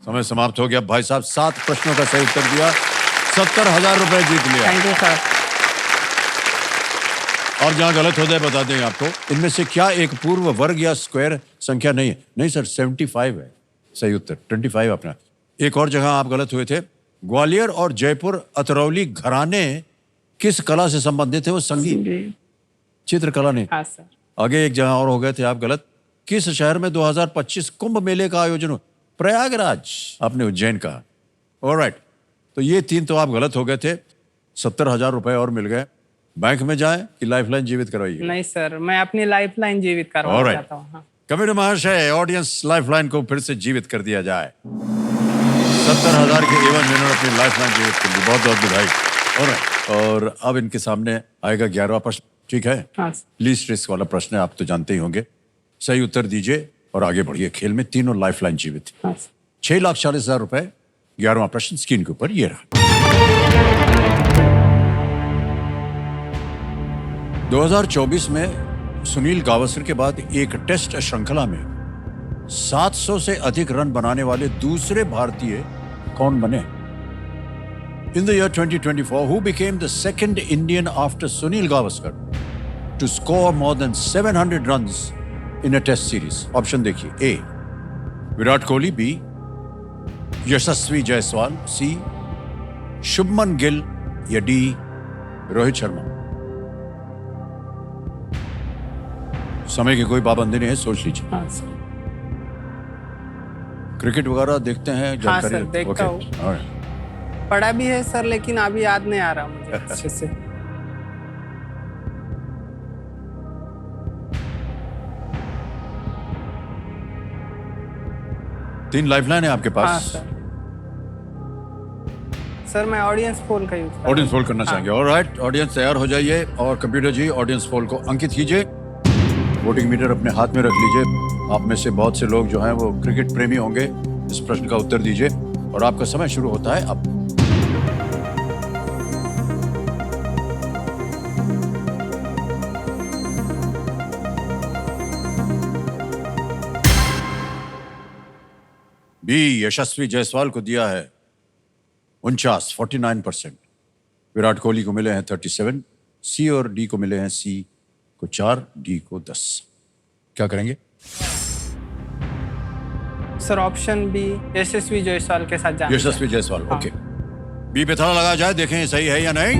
समय समाप्त हो गया। भाई साहब 7 प्रश्नों का सही उत्तर दिया, ₹70,000 जीत लिया। Thank you sir. और जहां गलत हो जाए बता दें आपको। इनमें से क्या एक पूर्ण वर्ग या स्क्वायर संख्या नहीं है? नहीं सर, 75 है सही उत्तर। 25 अपना। एक और जगह आप गलत हुए थे। ग्वालियर और जयपुर अतरौली घराने किस कला से संबंधित है? वो संगीत, चित्रकला नहीं। हाँ सर। आगे एक जगह और हो गए थे आप गलत। किस शहर में 2025 कुंभ मेले का आयोजन हो? प्रयागराज, आपने उज्जैन कहा। ऑलराइट। तो ये 3 तो आप गलत हो गए थे। ₹70,000 और मिल गए। बैंक में जाएं कि लाइफलाइन जीवित करवाइए? नहीं सर, मैं अपनी लाइफलाइन जीवित करवाना Alright. चाहता हूँ। हाँ। कमेटी महाशय, ऑडियंस लाइफलाइन को फिर से जीवित कर दिया जाए। 70,000 के एवं विनर अपनी लाइफलाइन जीवित कर दी। बहुत बहुत बधाई। Alright. और अब इनके सामने आएगा 11वां प्रश्न। ठीक है? हाँ सर। लीस्ट रिस्क वाला प्रश्न है, आप तो जानते ही होंगे। सही उत्तर दीजिए और आगे बढ़िए। खेल में तीनों लाइफलाइन जीवित। हाँ सर। ₹6,40,000। 11वां प्रश्न स्क्रीन के ऊपर ये रहा। 2024 में सुनील गावस्कर के बाद एक टेस्ट श्रृंखला में 700 से अधिक रन बनाने वाले दूसरे भारतीय कौन बने? In the year 2024, who became the second Indian after Sunil Gavaskar to score more than 700 runs in a test series? Option देखिए। A. Virat Kohli, B. Yashasvi Jaiswal, C. Shubman Gill या D. रोहित शर्मा? समय की कोई पाबंदी नहीं है, सोच लीजिए। हाँ सर। क्रिकेट वगैरह देखते हैं? हाँ जानकारी सर, देखता Okay. हूँ। Alright. पढ़ा भी है सर, लेकिन अभी याद नहीं आ रहा मुझे अच्छे से। तीन लाइफलाइन है आपके हाँ पास। सर। सर मैं ऑडियंस पोल का यूज कर ऑडियंस पोल करना चाहेंगे? ऑलराइट, ऑडियंस तैयार हो जाइए और कंप्यूटर जी ऑडियंस पोल को अंकित कीजिए। वोटिंग मीटर अपने हाथ में रख लीजिए। आप में से बहुत से लोग जो हैं वो क्रिकेट प्रेमी होंगे। इस प्रश्न का उत्तर दीजिए और आपका समय शुरू होता है अब। बी यशस्वी जायसवाल को दिया है 49% विराट कोहली को मिले हैं 37, सी और डी को मिले हैं सी को 4, डी को 10। क्या करेंगे? सर ऑप्शन बी यशस्वी जायसवाल के साथ जाना यशस्वी जायसवाल, ओके। बी पे थोड़ा लगा जाए, देखें ये सही है या नहीं।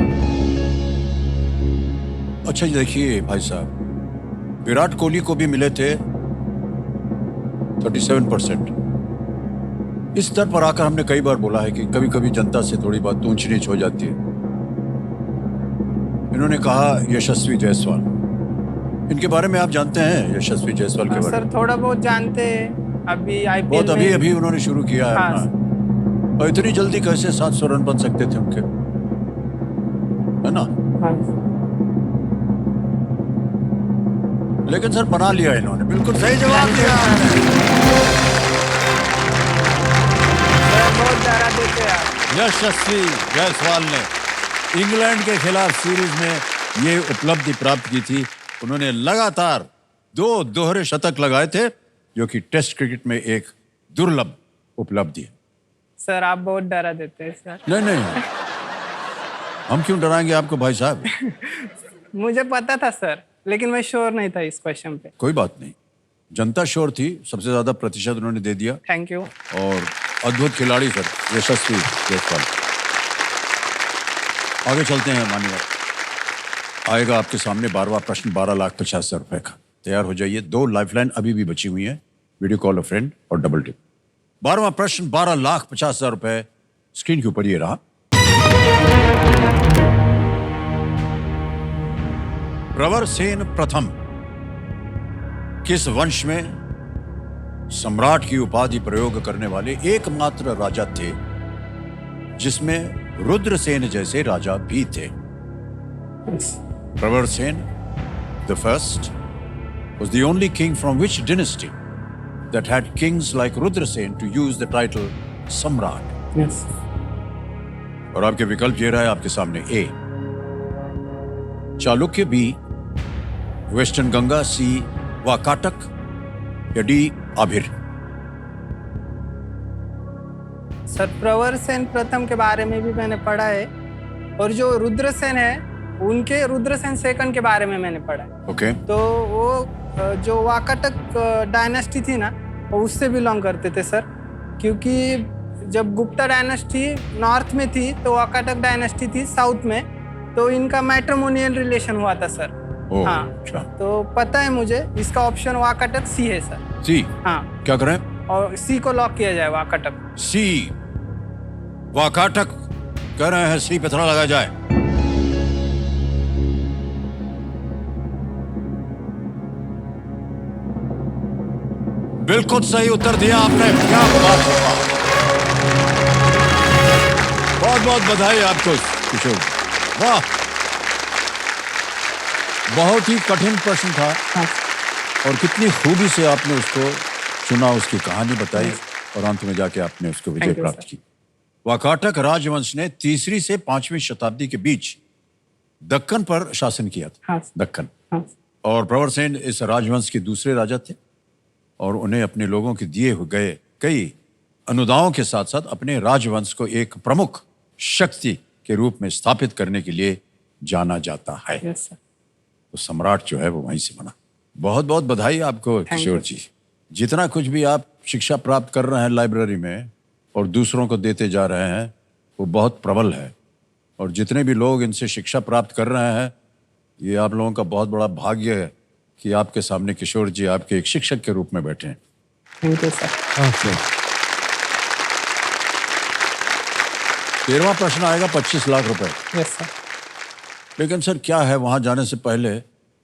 अच्छा जी, देखिए भाई साहब, विराट कोहली को भी मिले थे 37%। इस स्तर पर आकर हमने कई बार बोला है कि कभी कभी जनता से थोड़ी बहुत ऊंच नीच हो जाती है। इन्होंने कहा यशस्वी जायसवाल। इनके बारे में आप जानते हैं यशस्वी जायसवाल के बारे सर में? थोड़ा बहुत जानते हैं, अभी आईपीएल बहुत अभी अभी उन्होंने शुरू किया है हाँ। अपना। और इतनी जल्दी कैसे 700 रन बन सकते थे उनके, है ना? हाँ। लेकिन सर बना लिया इन्होंने, बिल्कुल सही जवाब दिया। बहुत ज्यादा देते हैं आप। यशस्वी जायसवाल ने इंग्लैंड के खिलाफ सीरीज में ये उपलब्धि प्राप्त की थी। उन्होंने लगातार 2 दोहरे शतक लगाए थे, जो कि टेस्ट क्रिकेट में एक दुर्लभ उपलब्धि है। सर आप बहुत डरा देते हैं सर। नहीं नहीं, हम क्यों डराएंगे आपको भाई साहब? मुझे पता था सर, लेकिन मैं श्योर नहीं था इस क्वेश्चन पे। कोई बात नहीं, जनता श्योर थी, सबसे ज्यादा प्रतिशत उन्होंने दे दिया। Thank you. और अद्भुत खिलाड़ी सर यशस्वी जायसवाल। आगे चलते हैं मान्यवर। आएगा आपके सामने 12वां प्रश्न, 12,50,000 रुपए का। तैयार हो जाइए। 2 लाइफलाइन अभी भी बची हुई हैं, वीडियो कॉल अ फ्रेंड और डबल टिप। 12वां प्रश्न 12,50,000 रुपए स्क्रीन के ऊपर ये रहा। प्रवर सेन प्रथम किस वंश में सम्राट की उपाधि प्रयोग करने वाले एकमात्र राजा थे जिसमें रुद्रसेन जैसे राजा भी थे? प्रवर Sen the first was the only king from which dynasty that had kings like Rudrasen to use the title Samrat? Yes. और आपके विकल्प ये रहा है आपके सामने। ए चालुक्य, बी वेस्टर्न गंगा, सी वाकाटक या डी आभिर। सर प्रवर सेन प्रथम के बारे में भी मैंने पढ़ा है, और जो रुद्रसेन है उनके रुद्रसेन सेकंड के बारे में मैंने पढ़ा है। ओके। तो वो जो वाकाटक डायनेस्टी थी ना, वो उससे बिलोंग करते थे सर, क्योंकि जब गुप्ता डायनेस्टी नॉर्थ में थी तो वाकाटक डायनेस्टी थी साउथ में, तो इनका मैट्रिमोनियल रिलेशन हुआ था सर। हाँ, अच्छा। तो पता है मुझे, इसका ऑप्शन वाकाटक सी है सर। सी? हाँ। क्या करें? और सी को लॉक किया जाए, वाकाटक। सी वाकाटक कह रहे हैं, सी पे थोड़ा लगा जाए। बिल्कुल सही उत्तर दिया आपने। क्या बात है, बहुत बहुत बधाई आपको किशोर। वाह, बहुत ही कठिन प्रश्न था। हाँ। और कितनी खूबी से आपने उसको चुना, उसकी कहानी बताई और अंत में जाके आपने उसको विजय प्राप्त की। वाकाटक राजवंश ने 3वीं से 5वीं शताब्दी के बीच दक्कन पर शासन किया था। हाँ। दक्कन। हाँ। और प्रवर सेन इस राजवंश के दूसरे राजा थे और उन्हें अपने लोगों के दिए हुए गए कई अनुदानों के साथ साथ अपने राजवंश को एक प्रमुख शक्ति के रूप में स्थापित करने के लिए जाना जाता है। Yes sir. तो सम्राट जो है वो वहीं से बना। बहुत बहुत बधाई आपको किशोर जी। जितना कुछ भी आप शिक्षा प्राप्त कर रहे हैं लाइब्रेरी में और दूसरों को देते जा रहे हैं, वो बहुत प्रबल है। और जितने भी लोग इनसे शिक्षा प्राप्त कर रहे हैं, ये आप लोगों का बहुत बड़ा भाग्य है कि आपके सामने किशोर जी आपके एक शिक्षक के रूप में बैठे हैं। Thank you sir. 13वां प्रश्न आएगा 25 लाख रुपए। Yes sir. लेकिन सर क्या है, वहां जाने से पहले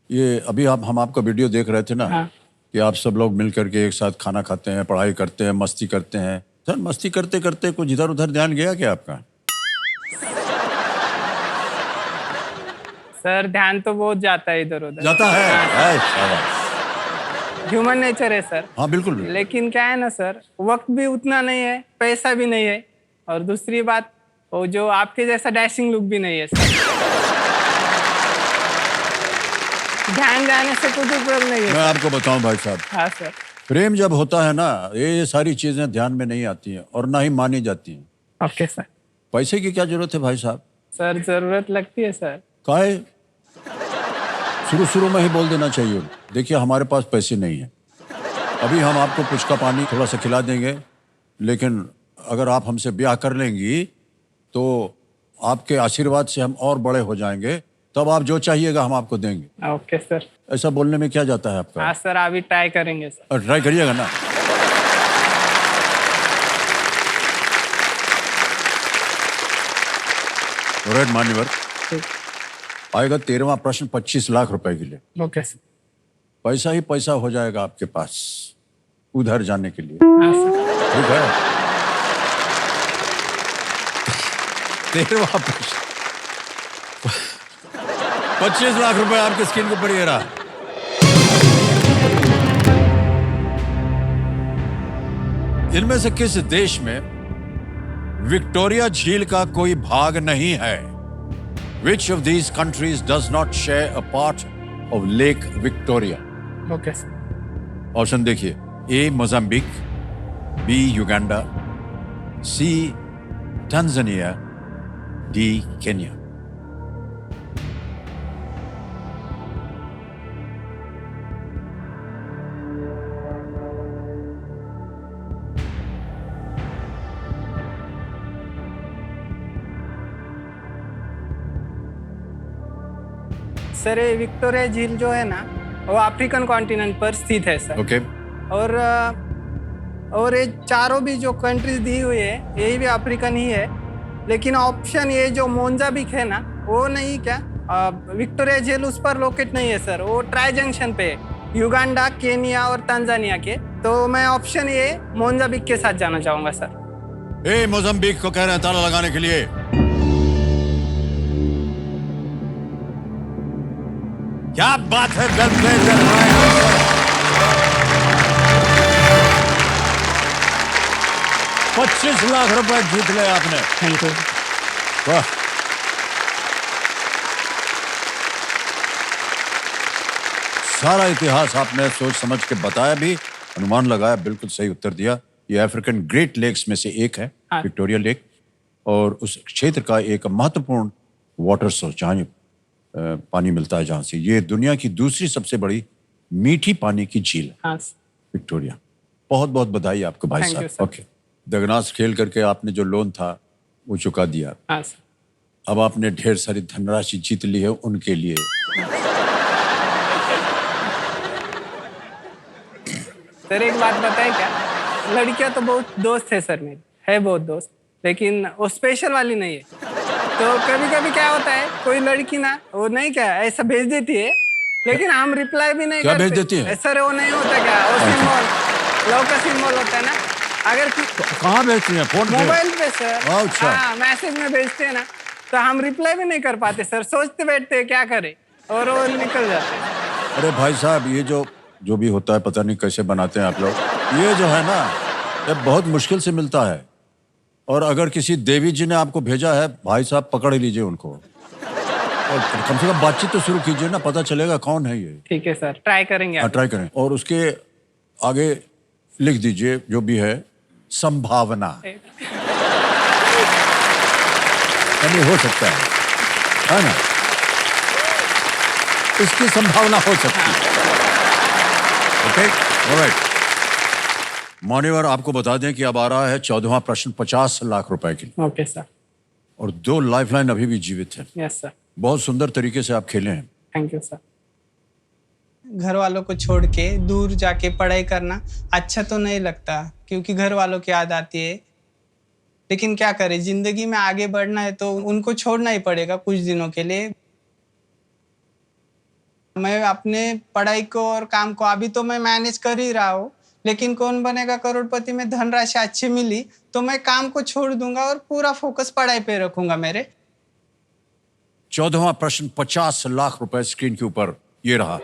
ये अभी हम आपका वीडियो देख रहे थे ना। हाँ। कि आप सब लोग मिल करके एक साथ खाना खाते हैं, पढ़ाई करते हैं, मस्ती करते हैं। सर मस्ती करते करते कुछ इधर उधर ध्यान गया क्या आपका? सर ध्यान तो बहुत जाता है इधर उधर। जाता है? शाबाश। ह्यूमन नेचर है सर। हाँ बिल्कुल बिल्कुल। लेकिन क्या है ना सर, वक्त भी उतना नहीं है, पैसा भी नहीं है, और दूसरी बात वो जो आपके जैसा डैशिंग लुक भी नहीं है सर। ध्यान जाने से कुछ उपयोग नहीं है। मैं आपको बताऊं भाई साहब, हाँ सर। प्रेम जब होता है ना, ये सारी चीजें ध्यान में नहीं आती हैं और ना ही मानी जाती हैं। Okay sir. पैसे की क्या जरूरत है भाई साहब? सर जरूरत लगती है सर। काहे? शुरू में ही बोल देना चाहिए, देखिए हमारे पास पैसे नहीं है, अभी हम आपको पुचका पानी थोड़ा सा खिला देंगे, लेकिन अगर आप हमसे ब्याह कर लेंगी तो आपके आशीर्वाद से हम और बड़े हो जाएंगे, तब आप जो चाहिएगा हम आपको देंगे। Okay sir. ऐसा बोलने में क्या जाता है आपका? हाँ सर, अभी ट्राई करेंगे सर। और ट्राई करिएगा ना। ऑलराइट मान्यवर, आएगा 13वां प्रश्न 25 लाख रुपए के लिए। Okay sir. पैसा ही पैसा हो जाएगा आपके पास उधर जाने के लिए, हाँ सर। ठीक है? 13वां प्रश्न 25 लाख रुपए आपके स्क्रीन के ऊपर ये रहा। इनमें से किस देश में विक्टोरिया झील का कोई भाग नहीं है? Which of these countries does not share a part of Lake Victoria? Okay sir. Option देखिए, ए मोजाम्बिक, बी युगांडा, सी tanzania, डी केन्या। सर ये विक्टोरिया झील जो है ना, वो अफ्रीकन कॉन्टिनेंट पर स्थित है सर। ओके। और ये चारों भी जो कंट्रीज दी हुई है यही भी अफ्रीकन ही है, लेकिन ऑप्शन ये जो मोजाम्बिक है ना वो नहीं, क्या विक्टोरिया झील उस पर लोकेट नहीं है सर, वो ट्राई जंक्शन पे है, युगांडा, केनिया और तंजानिया के। तो मैं ऑप्शन ये मोजाम्बिक के साथ जाना चाहूंगा सर। ए मोजाम्बिक को कह रहे हैं ताला लगाने के लिए। क्या बात है, वेल प्लेड। 25 लाख रुपए जीत ले आपने। Thank you. वाह, सारा इतिहास आपने सोच समझ के बताया भी, अनुमान लगाया, बिल्कुल सही उत्तर दिया। ये अफ्रीकन ग्रेट लेक्स में से एक है, हाँ। विक्टोरिया लेक, और उस क्षेत्र का एक महत्वपूर्ण वाटर सोर्स, जहाँ पानी मिलता है, जहाँ से ये दुनिया की दूसरी सबसे बड़ी मीठी पानी की झील है, हाँ विक्टोरिया। बहुत बहुत बधाई आपको भाई Thank you, साहब। sir. ओके, दगनास खेल करके आपने जो लोन था वो चुका दिया, हाँ सर। अब आपने ढेर सारी धनराशि जीत ली है उनके लिए। सर एक बात बताएं क्या, लड़कियां तो बहुत दोस्त है सर, मेरी है बहुत दोस्त, लेकिन वो स्पेशल वाली नहीं है। तो कभी कभी क्या होता है, कोई लड़की ना वो नहीं क्या ऐसा भेज देती है, लेकिन हम रिप्लाई भी नहीं क्या करते। भेज देती है? सर वो नहीं होता क्या, वो सिंबल, लव का सिंबल होता है ना, अगर कहाँ भेजती हैं? फोन पे? मोबाइल पे सर। अच्छा। हाँ, मैसेज में भेजते हैं ना, तो हम रिप्लाई भी नहीं कर पाते सर, सोचते बैठते हैं क्या करें, और वो निकल जाते हैं। अरे भाई साहब, ये जो भी होता है, पता नहीं कैसे बनाते हैं आप लोग, ये जो है ना, ये बहुत मुश्किल से मिलता है। और अगर किसी देवी जी ने आपको भेजा है, भाई साहब पकड़ लीजिए उनको, और कम से कम बातचीत तो शुरू कीजिए ना, पता चलेगा कौन है ये। ठीक है सर, ट्राई करेंगे। हाँ, ट्राई करें, और उसके आगे लिख दीजिए जो भी है, संभावना, यानी हो सकता है ना, इसकी संभावना हो सकती है। Okay, alright. मान्यवर, आपको बता दें कि अब आ रहा है 14वां प्रश्न 50 लाख रुपए के लिए, ओके सर। और 2 लाइफलाइन अभी भी जीवित है। Yes sir. बहुत सुंदर तरीके से आप खेले हैं। Thank you sir. घर वालों को छोड़ के दूर जाके पढ़ाई करना अच्छा तो नहीं लगता, क्योंकि घर वालों की याद आती है, लेकिन क्या करें, जिंदगी में आगे बढ़ना है तो उनको छोड़ना ही पड़ेगा कुछ दिनों के लिए। मैं अपने पढ़ाई को और काम को अभी तो मैं मैनेज कर ही रहा हूँ, लेकिन कौन बनेगा करोड़पति में धनराशि अच्छी मिली तो मैं काम को छोड़ दूंगा और पूरा फोकस पढ़ाई पे रखूंगा मेरे। 14वां प्रश्न 50 लाख रुपए स्क्रीन के ऊपर ये रहा।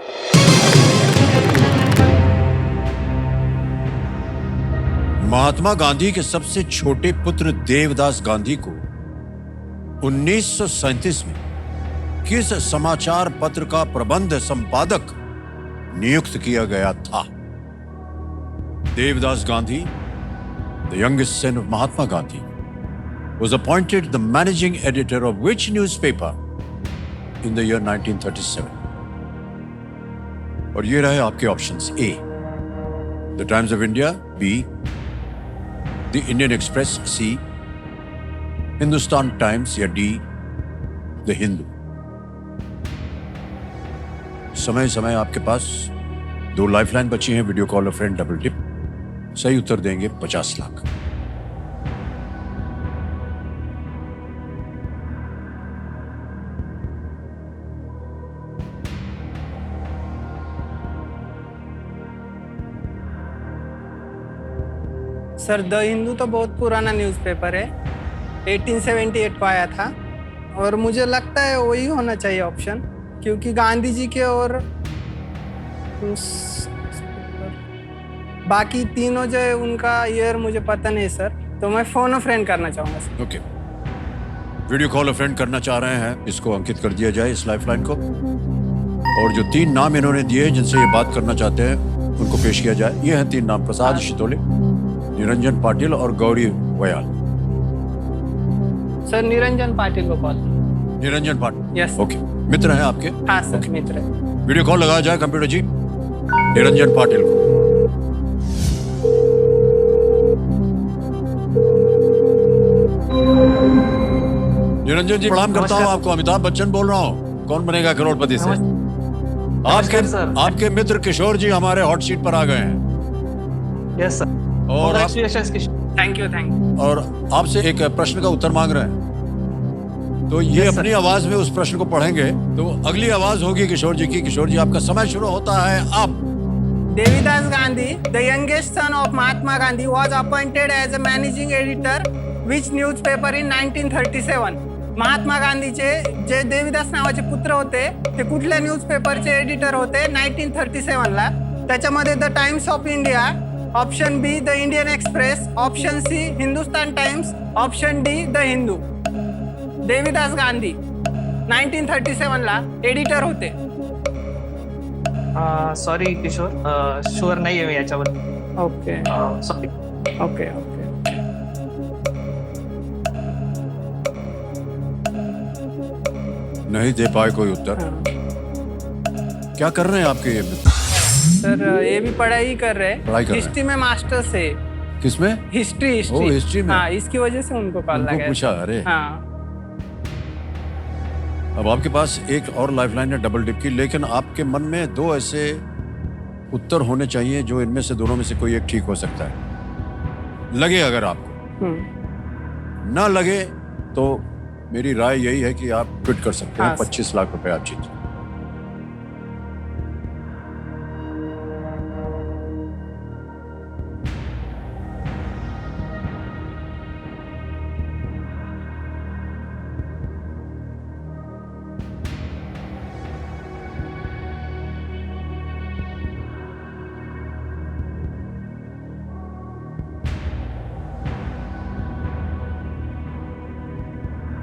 महात्मा गांधी के सबसे छोटे पुत्र देवदास गांधी को 1937 में किस समाचार पत्र का प्रबंध संपादक नियुक्त किया गया था? Devdas Gandhi, the youngest son of Mahatma Gandhi, was appointed the managing editor of which newspaper in the year 1937? और ये रहे आपके options: A, the Times of India; B, the Indian Express; C, Hindustan Times; या डी, द हिंदू। समय समय आपके पास 2 lifeline बची हैं, video call friend double tip. सही उत्तर देंगे 50 लाख। सर द हिंदू तो बहुत पुराना न्यूज़पेपर है, 1878 को आया था, और मुझे लगता है वही होना चाहिए ऑप्शन, क्योंकि गांधी जी के और बाकी तीनों जो है उनका ईयर मुझे पता नहीं सर, तो मैं फोन अ फ्रेंड करना चाहूँगा sir. Okay, video call friend करना चाह रहे हैं, इसको अंकित कर दिया जाए, इस लाइफलाइन को। और जो 3 नाम इन्होंने दिए जिनसे ये बात करना चाहते हैं उनको पेश किया जाए। ये हैं 3 नाम: प्रसाद शितोले, निरंजन पाटिल और गौरी वयाल। सर निरंजन पाटिल को call. Niranjan Patil? Yes. Okay, मित्र हैं आपके? हाँ सर, मित्र है। वीडियो कॉल लगाया जाए कंप्यूटर जी, निरंजन पाटिल को। निरंजन जी प्रणाम करता हूँ आपको, अमिताभ बच्चन बोल रहा हूँ, कौन बनेगा करोड़पति से। आपके मित्र किशोर जी हमारे हॉट सीट पर आ गए हैं। Yes sir. और थैंक यू। और आपसे एक प्रश्न का उत्तर मांग रहे हैं, तो ये अपनी आवाज में उस प्रश्न को पढ़ेंगे, तो अगली आवाज होगी किशोर जी की। किशोर जी आपका समय शुरू होता है अब। Devidas Gandhi, the youngest son of Mahatma Gandhi, was appointed as a managing editor which newspaper in 1937. Mahatma गांधीचे जे देवीदास नावाचे पुत्र होते ते कुठल्या न्यूजपेपरचे एडिटर होते 1937 ला? त्याच्यामध्ये the Times of India, option B the Indian Express, option C Hindustan Times, option D the Hindu. Devidas Gandhi 1937 ला एडिटर होते। सॉरी किशोर, शुअर नाही आहे मी याच्यावर। Okay sorry. ओके। नहीं दे पाए कोई उत्तर। हाँ। क्या कर रहे हैं आपके ये मित्र? सर ये भी पढ़ाई कर रहे पढ़ाई कर रहे हैं, हैं। हिस्ट्री में मास्टर्स है। किसमें? हिस्ट्री। ओह, हिस्ट्री में। हाँ, इसकी वजह से उनको कॉल उनको लगा। पूछा, अरे। हाँ। अब आपके पास एक और लाइफलाइन है डबल डिप की, लेकिन आपके मन में 2 ऐसे उत्तर होने चाहिए जो इनमें से दोनों में से कोई एक ठीक हो सकता है। लगे अगर आपको, ना लगे तो मेरी राय यही है कि आप ट्वीट कर सकते हैं। 25 लाख रुपए आप जीत।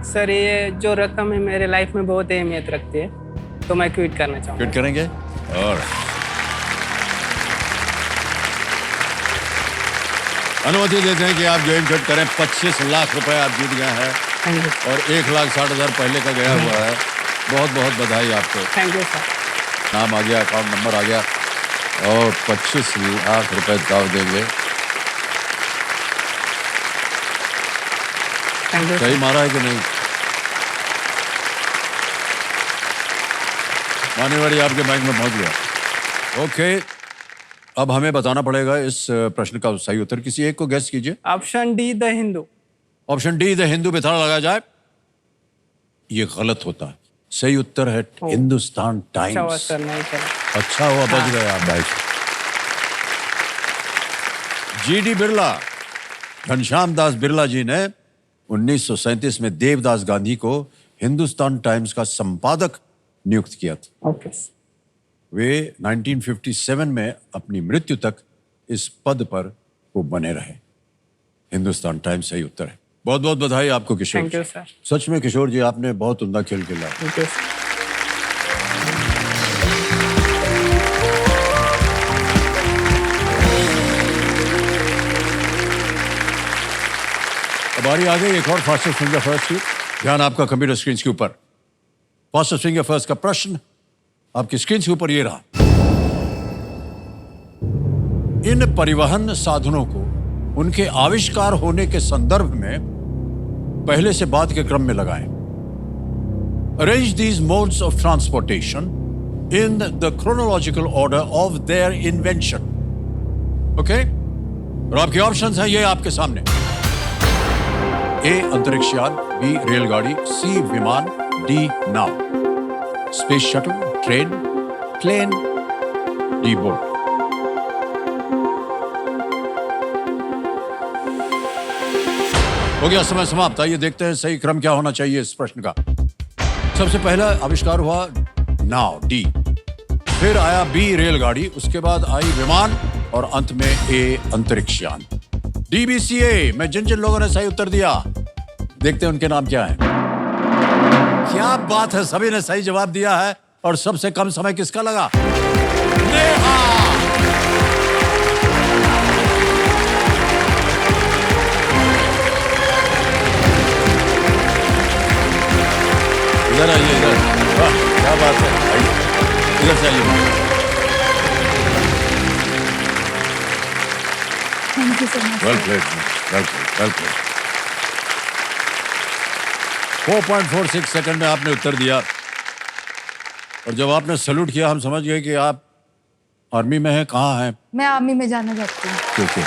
सर ये जो रकम है मेरे लाइफ में बहुत अहमियत रखती है, तो मैं क्विट करना चाहूँगा। क्विट करेंगे? और अनुमति देते हैं कि आप ज्वाइन क्विट करें। 25 लाख रुपए आप जीत गए हैं और 1,60,000 पहले का गया हुआ है। बहुत बहुत बधाई आपको। Thank you sir. नाम आ गया, अकाउंट नंबर आ गया और 25 लाख रुपए दाव देंगे। सही मारा है कि नहीं? मान्यवरी आपके बैंक में पहुंच गया। ओके, अब हमें बताना पड़ेगा इस प्रश्न का सही उत्तर। किसी एक को गेस कीजिए। Option D the Hindu. Option D the Hindu पे ताला लगाया जाए। ये गलत होता है। सही उत्तर है हिंदुस्तान टाइम्स। अच्छा हुआ बच गए आप भाई। जीडी बिरला, घनश्याम दास बिरला जी ने 1937 में देवदास गांधी को हिंदुस्तान टाइम्स का संपादक नियुक्त किया था। ओके। वे 1957 में अपनी मृत्यु तक इस पद पर वो बने रहे। हिंदुस्तान टाइम्स सही उत्तर है। बहुत बहुत बधाई आपको किशोर। Thank you sir. सच में किशोर जी आपने बहुत उम्दा खेल खेला। Thank you sir. अब बारी आ गई एक और फास्टेस्ट फिंगर फर्स्ट की। ध्यान आपका कंप्यूटर स्क्रीन के ऊपर। फास्टेस्ट फिंगर फर्स्ट का प्रश्न आपकी स्क्रीन के ऊपर ये रहा। इन परिवहन साधनों को उनके आविष्कार होने के संदर्भ में पहले से बाद के क्रम में लगाएं। Arrange these modes of transportation in the chronological order of their invention. Okay, और आपके ऑप्शंस हैं ये आपके सामने। ए अंतरिक्ष यान, बी रेलगाड़ी, सी विमान, डी नाव। Space shuttle, train, plane, D boat. हो गया समय समाप्त। आइए देखते हैं सही क्रम क्या होना चाहिए इस प्रश्न का। सबसे पहला आविष्कार हुआ नाव, डी। फिर आया बी रेलगाड़ी, उसके बाद आई विमान और अंत में ए अंतरिक्ष यान। डीबीसीए में जिन जिन लोगों ने सही उत्तर दिया देखते हैं उनके नाम क्या है। क्या बात है, सभी ने सही जवाब दिया है। और सबसे कम समय किसका लगा? नेहा। इधर आइए, इधर। वाह, क्या बात है, आइए इधर से आइए। Thank you so much. Well played, well played, well played. 4.46 second में आपने उत्तर दिया। और जब आपने सैल्यूट किया हम समझ गए कि आप आर्मी में हैं। कहाँ हैं? मैं आर्मी में जाना चाहती हूँ। ठीक है,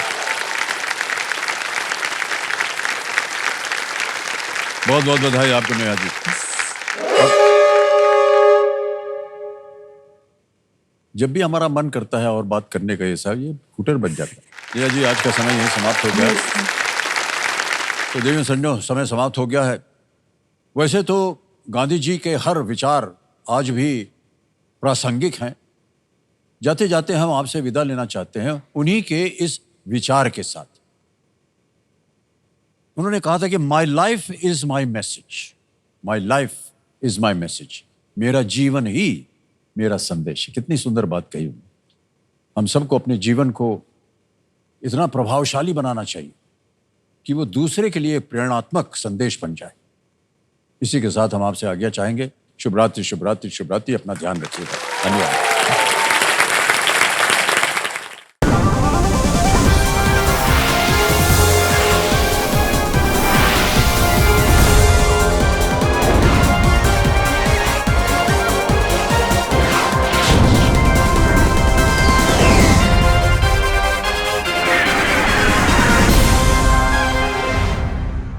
बहुत बहुत बधाई आपको नेहा जी। जब भी हमारा मन करता है और बात करने का ऐसा ये फुटर बन जाता है। नेहा जी आज का समय यही समाप्त हो गया है। तो देवियों संजो समय समाप्त हो गया है। वैसे तो गांधी जी के हर विचार आज भी प्रासंगिक हैं। जाते जाते हम आपसे विदा लेना चाहते हैं उन्हीं के इस विचार के साथ। उन्होंने कहा था कि my life is my message, my life is my message. मेरा जीवन ही मेरा संदेश। कितनी सुंदर बात कही उन्होंने। हम सबको अपने जीवन को इतना प्रभावशाली बनाना चाहिए कि वो दूसरे के लिए प्रेरणात्मक संदेश बन जाए। इसी के साथ हम आपसे आज्ञा चाहेंगे। शुभ रात्रि, शुभ रात्रि, शुभ रात्रि। अपना ध्यान रखिएगा। धन्यवाद।